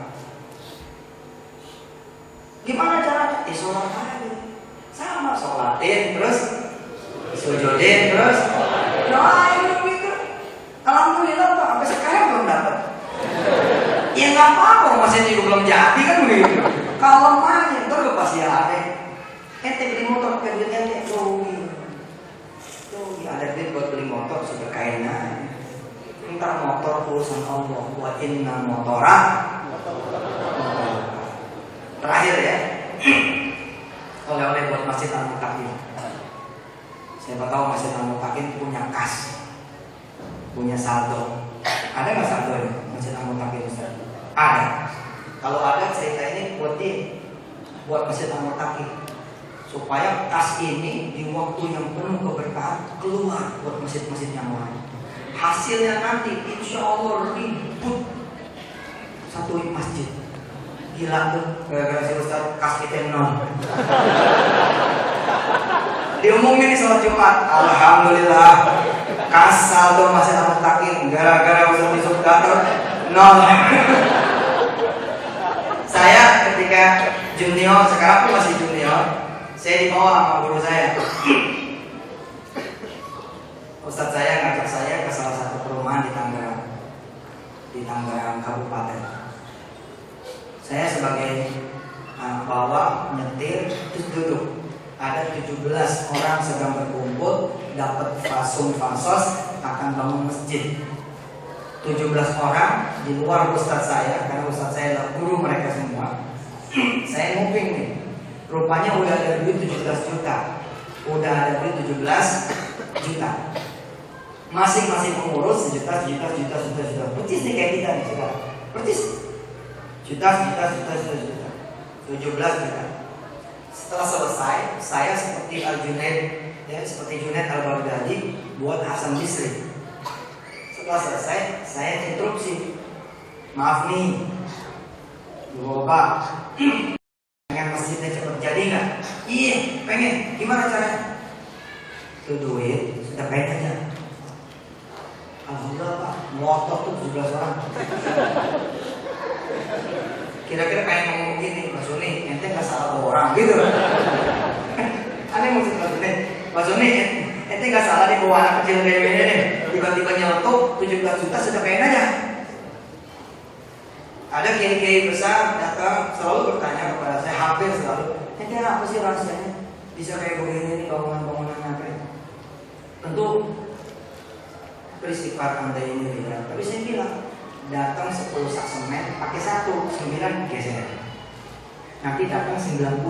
Gimana caranya? Sholat aja. Sama sholatin terus sujudin terus doain gitu. Alhamdulillah Pak, sampai sekarang belum dapat. Ya nggak apa-apa, masih juga belum jadi kan begitu. Kalau main terus pasti ada. Ente beli motor kan duitnya tuh ada duit buat beli motor sudah kayaknya. Ntar motor urusan Allah, buat inna motora. Terakhir ya, oleh-oleh buat Masjid Al-Mutakin. Siapa tahu Masjid Al-Mutakin punya kas, punya saldo. Ada nggak saldo ya Masjid Al-Mutakin? Ada. Kalau ada cerita ini buat dia, buat Masjid Al-Mutakin, supaya kas ini di waktu yang penuh keberkahan keluar buat masjid-masjid yang lain. Hasilnya nanti insya Allah ribut satu masjid. Gila tuh, gara-gara si Ustaz kas kita 0. Diumumin di sholat Jumat, alhamdulillah kas saldo Masjid Al-Mutakin gara-gara Ustaz Yusuf datang 0. Saya ketika junior, sekarang pun masih junior, saya dibawa sama guru saya. Ustadz saya ngajak saya ke salah satu perumahan di Tangerang Kabupaten. Saya sebagai anak bawah nyetir terus duduk. ada 17 orang sedang berkumpul, dapat fasum fasos, akan bangun masjid. 17 orang di luar ustadz saya, karena ustadz saya adalah guru mereka semua. Saya nguping nih, rupanya udah ada duit 17 juta, udah ada duit 17 juta. Masing-masing pengurus sejuta, percis nih kayak kita nih sekarang, percis juta, 17 juta. Setelah selesai, saya seperti Al-Junaid, ya, seperti Junaid Al-Baghdadi buat Hasan Bisri. Setelah selesai, saya instruksi, maaf nih, Bapak, pengen masjidnya cepat jadi nggak? Iya, pengen. Gimana caranya? Itu duit sudah pengen aja. Alhamdulillah Pak, motor tuh 17 orang. Kira-kira kayak ngomong begini, Mas Suni, ente nggak salah bawa orang gitu. Aneh maksud Mas Suni, ente nggak salah nih bawa anak kecil kayak gini nih. Tiba-tiba nyelotok 17 juta sudah pengen aja. Ada kiai-kiai besar datang selalu bertanya kepada saya, hampir selalu, ente apa sih rasanya bisa kayak begini nih bangunan-bangunan apa? Tentu beristifat anda ini ya. Tapi saya bilang, datang 10 sak semen pakai 1, 9 geser. Nanti datang 90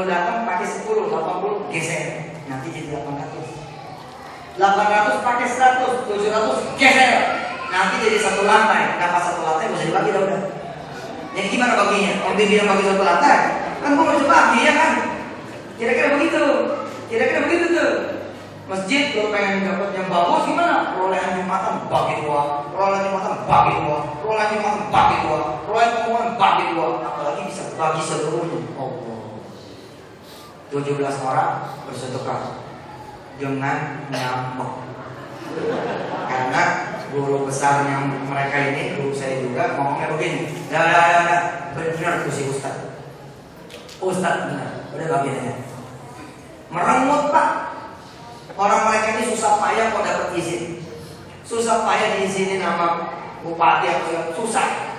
datang pakai 10, 80 geser. Nanti jadi 800 pakai 100, 700 geser. Nanti jadi satu lantai. Kenapa satu lantai bisa dibagi dah udah. Jadi gimana baginya? Om dia bilang bagi satu lantai, kan gua mau bagi ya kan? Kira-kira begitu tuh. Masjid kalau pengen dapat yang bagus gimana? Perolehan jumatan bagi 2, perolehan jumatan bagi 2, perolehan jumatan bagi 2, perolehan pengumuman bagi 2, apalagi bisa bagi seluruhnya. Oh, 17 orang bersedekah dengan nyamuk. Karena guru besar yang mereka ini, guru saya juga ngomongnya begini, dah, benar tuh si Ustadz benar, udah bagiannya merengut Pak. Orang mereka ini susah payah kok dapat izin. Susah payah diizinin sama bupati atau yang susah.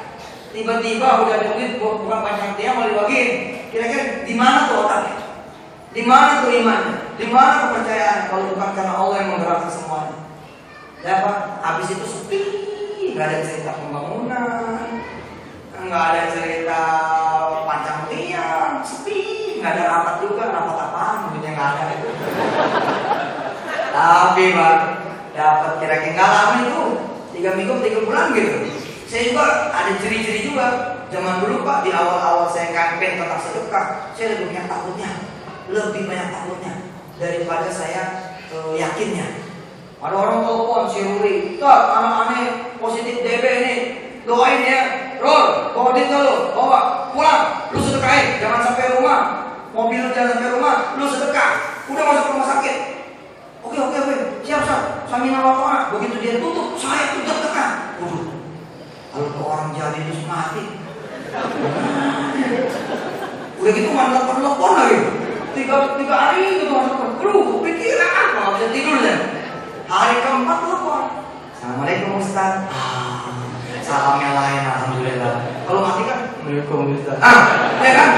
Tiba-tiba udah ada duit bukan banyak dia mau dibagiin. Kira-kira di mana tuh otaknya? Di mana tuh imannya? Di mana kepercayaan kalau bukan karena Allah yang menggerakkan semuanya? Ya Pak, habis itu sepi, nggak ada cerita pembangunan, nggak ada cerita pancang tiang, sepi, nggak ada rapat juga, rapat apaan? Duitnya nggak ada itu. Tapi Pak, dapat kira-kira nggak lama itu 3 minggu, 3 bulan gitu. Saya juga ada ciri-ciri juga. Zaman dulu Pak, di awal-awal saya kampanye tentang sedekah, saya lebih banyak takutnya daripada saya yakinnya. Ada orang telepon si Ruri, Ustaz, anak aneh positif DB nih, doain ya, Rul, bawa duit lo, bawa pulang, lu sedekahin, jangan sampai rumah, mobil lu jangan sampai rumah, lu sedekah, udah masuk rumah sakit. Oke, siap. Samina wakona. Begitu dia tutup, saya tuh deg-degan. Kalau tuh orang jadi terus mati. Udah gitu mana telepon lagi. 3 hari gitu masuk. Pikiran nggak bisa tidur deh. Hari keempat telepon. Assalamualaikum Ustaz. Salamnya lain, alhamdulillah. Kalau mati kan, Assalamualaikum Ustaz. Ya kan?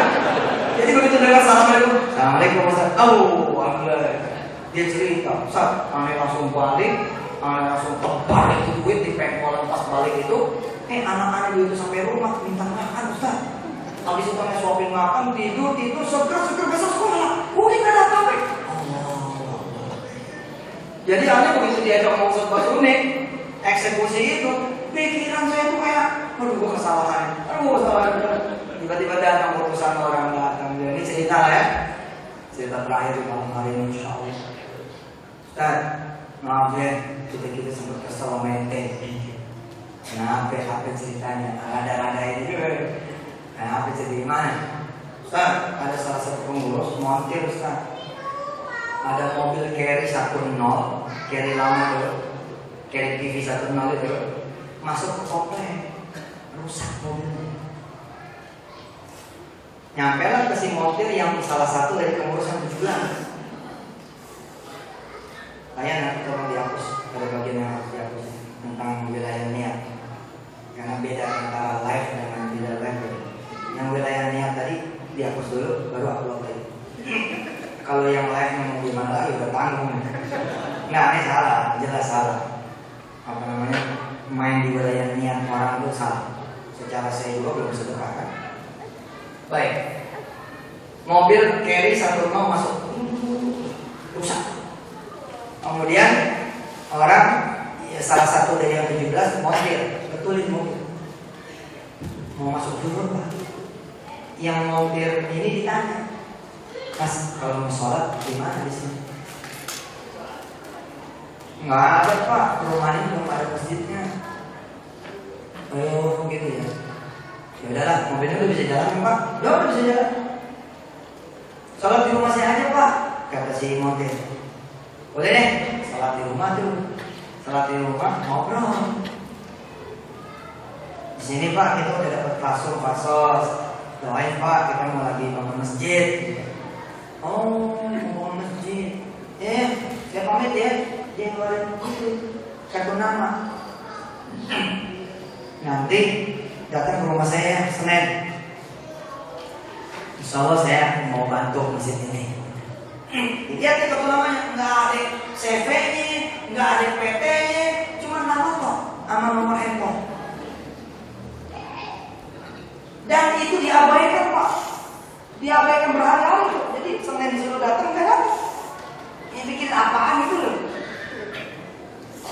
Jadi begitu dengar Assalamualaikum Ustaz. Alhamdulillah. Dia cerita, Ustaz, aneh langsung balik, aneh langsung tebar itu duit di pengkolan pas balik itu. Anak-anak itu sampai rumah minta makan Ustaz. Habis itu aneh suapin makan, tidur, seger besok sekolah. Udah nggak ada apa-apa. Jadi aneh begitu diajak ngomong Ustaz unik, eksekusi itu, pikiran saya tuh kayak, gua kesalahan. Tiba-tiba datang urusan orang datang. Ini cerita lah ya. Cerita terakhir di malam hari ini insya Allah. Ustaz, maaf ya, kita sempat kesel sama ente. Kenapa ceritanya? Rada-rada ini. Kenapa cerita gimana? Ustaz, ada salah satu pengurus montir Ustaz. Ada mobil carry 10, carry lama tuh, carry TV 10 itu, masuk ke komplek, rusak mobilnya. Nyampe lah ke si montir yang salah satu dari kemurusan 17. Saya nanti tolong dihapus, ada bagian yang harus dihapus tentang wilayah niat. Karena beda antara live dengan tidak live. Yang wilayah niat tadi dihapus dulu, baru upload lagi. Kalau yang lain mau gimana lagi udah tanggung. Nggak, ini salah, jelas salah. Apa namanya, main di wilayah niat orang itu salah. Secara saya juga belum sedekah kan. Baik, mobil carry satu rumah masuk, rusak. Kemudian orang ya, salah satu dari yang 17 mobil, betulin mobil, mau masuk dulu Pak. Yang mobil ini ditanya, Mas kalau mau sholat gimana di sini? Nggak ada Pak, rumah ini belum ada masjidnya. Oh gitu ya. Ya udahlah, mobilnya udah bisa jalan Pak. Udah bisa jalan. Sholat di rumah saya aja Pak, kata si mobil. Boleh deh, sholat di rumah tuh. Sholat di rumah ngobrol. Di sini Pak kita udah dapat klasur fasos. Doain Pak, kita mau lagi bangun masjid. Oh, mau bangun masjid. Saya pamit ya. Dia ngeluarin kartu nama. Nanti datang ke rumah saya Senin. Insya Allah saya mau bantu masjid ini. Lihat kartu namanya, nggak ada CV-nya, nggak ada PT-nya, cuma nama kok, sama nomor handphone. Dan itu diabaikan Pak, diabaikan berhari-hari. Jadi Senin disuruh datang nggak datang. Ini bikin apaan itu loh.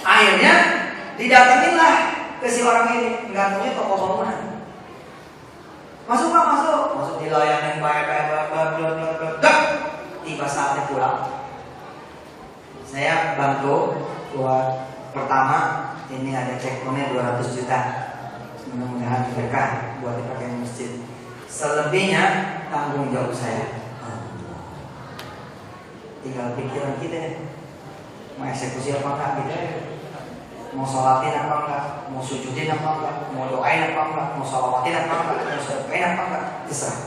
Akhirnya didatanginlah ke si orang ini, gantungnya toko bangunan. Masuk Pak, masuk dilayanin baik. Tiba saatnya pulang. Saya bantu buat pertama ini ada checkpointnya 200 juta. Mudah-mudahan berkah buat dipakai masjid. Selebihnya tanggung jawab saya. Tinggal pikiran kita ya. Mau eksekusi apa enggak gitu ya. Mau sholatin apa enggak, mau sujudin apa enggak, mau doain apa enggak, mau sholawatin apa enggak, mau sedekahin apa enggak, terserah.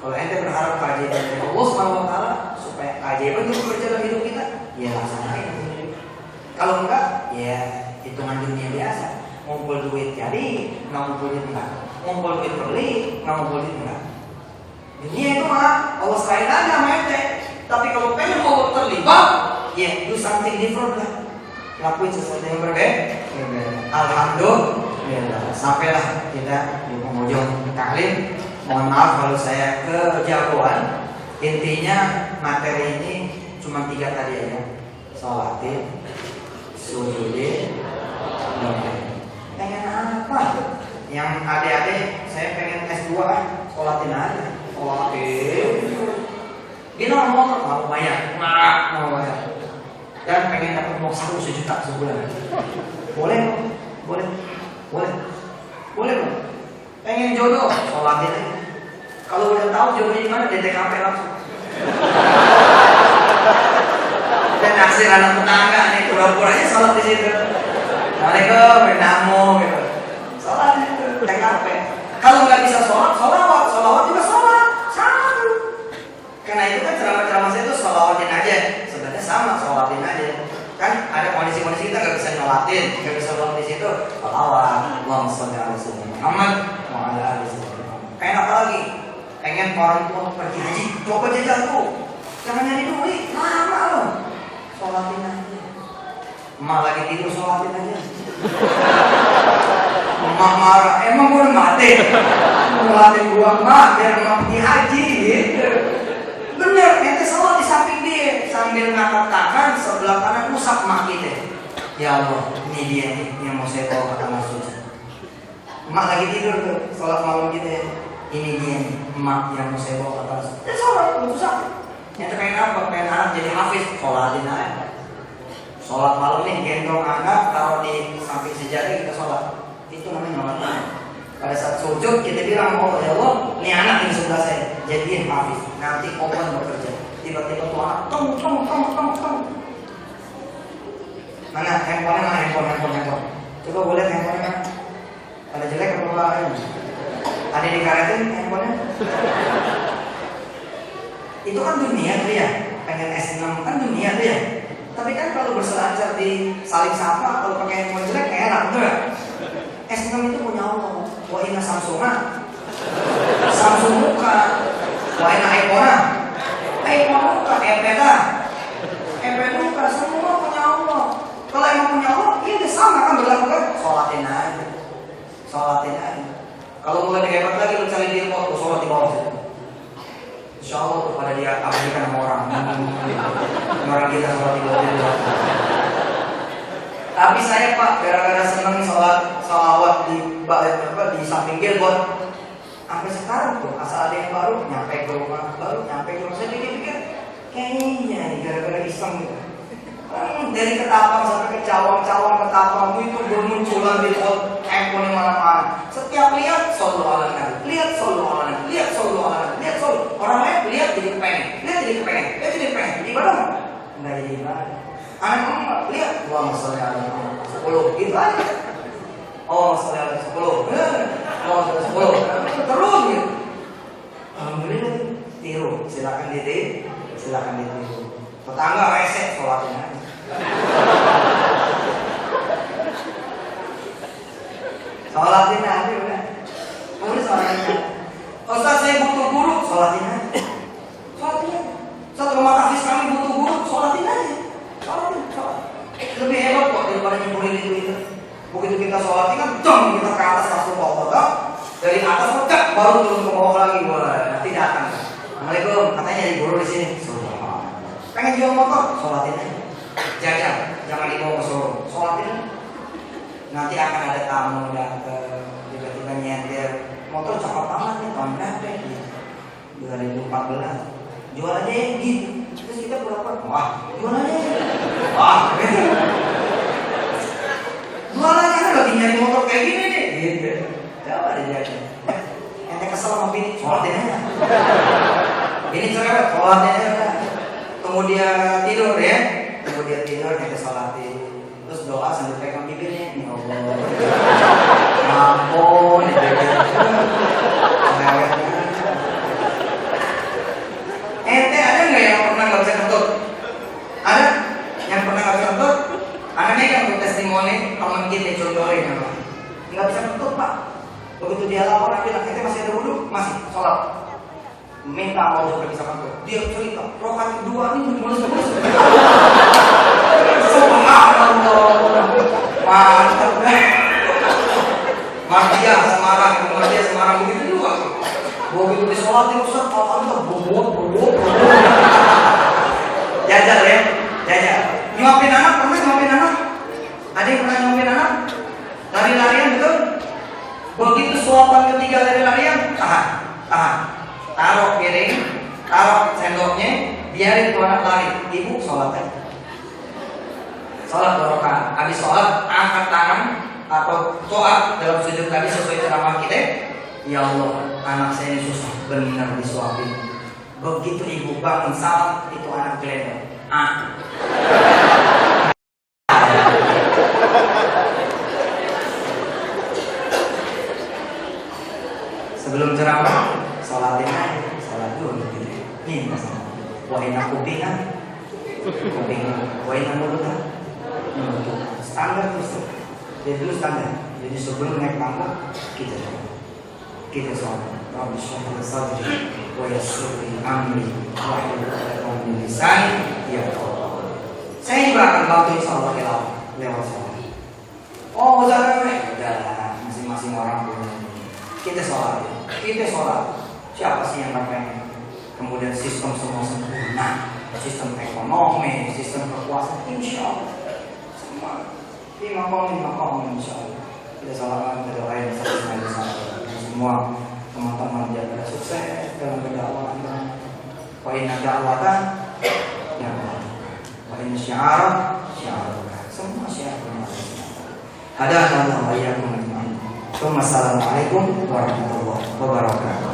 Kalau ente berharap keajaiban dari Allah Subhanahu wa taala supaya keajaiban itu berjalan hidup kita, ya laksanain. Kalau enggak, ya hitungan dunia biasa. Ngumpul duit jadi, nggak ngumpul duit enggak. Ngumpul duit beli, nggak ngumpul duit enggak. Dunia itu mah Allah serahin aja sama ente. Tapi kalau pengen mau terlibat, ya do something different lah. Lakuin sesuatu yang berbeda. Alhamdulillah. Sampailah kita di penghujung taklim. Mohon maaf kalau saya kejagoan. Intinya materi ini cuma 3 tadi aja. Sholatin, sujudin, doain. Pengen apa? Yang adik-adik saya pengen S2 sholatin aja. Sholatin. Gini mau bayar, mau bayar. Dan pengen dapat uang 1 juta sebulan. Boleh kok? Boleh kok? Pengen jodoh, sholatin aja. Kalau udah tahu jodohnya mana, DTKP langsung. Dan naksir anak tetangga nih, pura-puranya sholat di situ. Assalamualaikum, bernamu gitu. Sholat itu, DTKP. Kalau nggak bisa sholat, sholawat juga sholat. Sama. Karena itu kan ceramah-ceramah saya itu sholawatin aja. Sebenarnya sama, sholatin aja. Kan ada kondisi-kondisi kita nggak bisa nyolatin, nggak bisa sholat di situ. Sholawat, Allahumma sholli ala sayyidina Muhammad wa ala ali sayyidina Muhammad. Pengen apa lagi? Pengen orang tua pergi haji, coba jajal tuh. Jangan nyari duit, lama loh. Sholatin aja. Emak lagi tidur, sholatin aja. Emak marah, emang gue udah mati. Sholatin gua emak biar emak pergi haji gitu. Bener, ente sholat di samping dia sambil ngangkat tangan sebelah kanan usap emak kita. Ya Allah, ini dia nih yang mau saya bawa ke tanah suci. Emak lagi tidur tuh, sholat malam kita. Ini dia nih, emak yang mau saya bawa ke tanah suci. Sholat, itu sakit. Ente pengen apa? Pengen anak jadi hafiz, sholatin aja. Sholat malam nih, gendong anak, taruh di samping sejadah kita sholat. Itu namanya sholat. Pada saat sujud kita bilang, oh ya Allah, ini anak yang sebelah saya, jadiin hafiz. Nanti open bekerja. Tiba-tiba tuh anak, tong. Mana handphone. Coba boleh handphonenya mana? Ada jelek atau apa? Ada dikaretin handphonenya? Itu kan dunia tuh ya. Pengen S6 kan dunia tuh ya. Tapi kan kalau berselancar di saling sapa, kalau pakai handphone jelek enak tuh ya. S6 itu punya Allah. Wa inna Samsung muka. Wa inna iPhone Bukan bukan semua punya Allah. Kalau emang punya Allah, ya udah sama kan berlakukan. Sholatin aja. Kalau mulai hebat lagi lu cari diri waktu sholat di bawah situ. Insya Allah tuh pada dia abadikan sama orang. Orang kita sholat di bawah. Tapi saya Pak, gara-gara seneng sholat salawat di samping billboard, sampai sekarang tuh asal ada yang baru nyampe ke rumah, saya pikir kayaknya nih gara-gara iseng gitu. Dari Ketapang sampai ke Cawang ke Tapang itu bermunculan di handphone mana-mana. Setiap lihat selalu ala nabi, lihat selalu. Orang lain lihat jadi kepengen. Ibadah nggak jadi ibadah. Anak mama lihat, wah masalahnya ada 10 gitu aja. Oh masalahnya ada 10. Terus gitu. Alhamdulillah tiru, silakan ditiru. Tetangga resek sholatnya. Sholatin aja udah. Ustaz saya butuh guru, sholatin aja. Satu rumah tafis kami butuh guru, sholatin aja. Lebih hebat kok daripada nyemburin itu. Begitu kita sholatin kan, kita ke atas langsung bawah. Dari atas baru turun ke bawah lagi. Nanti datang. Assalamualaikum, katanya jadi guru di sini. Pengen jual motor, sholatin aja. Jangan dibawa ke showroom, sholatin aja. Nanti akan ada tamu datang, tiba-tiba nyentir motor cakep banget nih, tahun berapa ya? 2014. Jual aja ya gitu. Terus kita berapa? Wah, jual aja. Jual aja kan lagi nyari motor kayak gini nih. Gitu. Coba deh jadi. Ente kesel sama bini, sholatin aja. Ini cerewet, sholatin aja. Kemudian tidur ya, kita sholatin. Terus doa sambil pegang bibirnya, ya Allah, ampun, ente ada nggak yang pernah nggak bisa kentut? Ada yang pernah nggak bisa kentut? Anaknya kan untuk testimoni teman kita contohin apa? Nggak bisa kentut Pak. Begitu dia lapor lagi, ente masih ada wudhu, masih sholat. Minta Allah supaya bisa kentut. Dia cerita, rokaat kedua ini mulus-mulus. Subhanallah, mantap deh. Mahdia Semarang begitu juga. Begitu di sholat itu Ustaz, kalau bobot. Jajal ya, jajal. Nyuapin anak, pernah nyuapin anak? Ada yang pernah nyuapin anak? Lari-larian betul? Begitu suapan ketiga lari-larian, tahan. Taruh piring, taruh sendoknya, biarin tuh anak lari. Ibu sholat aja. Sholat 2 rakaat. Habis sholat, angkat tangan atau doa dalam sujud tadi sesuai ceramah kita. Ya Allah, anak saya ini susah benar disuapin. Begitu ibu bangun salam, itu anak gelendong. Sebelum ceramah, sholatin aja, sholat dulu. Minta sama. Wahina kupingan, wahina mulutan. Standar terus. Jadi dulu standar. Jadi sebelum naik tangga kita sholat. Rabbi shrah li sadri wa yassir li amri wahlul 'uqdatam min lisani yafqahu. Saya juga akan bantu insyaallah lewat sholat. Oh, udah masing-masing orang punya. Kita sholat. Siapa sih yang nggak pengen? Kemudian sistem semua sempurna, sistem ekonomi, sistem kekuasaan, insya Allah semua lima kaum insya Allah. Kita salahkan kita doain semua teman-teman yang pada sukses dalam berdakwah. Wa inna da'watan ya Allah. Wa inna syi'ara semua syi'ara. Ada Allah wa iyyakum ajma'in. Assalamualaikum warahmatullahi wabarakatuh.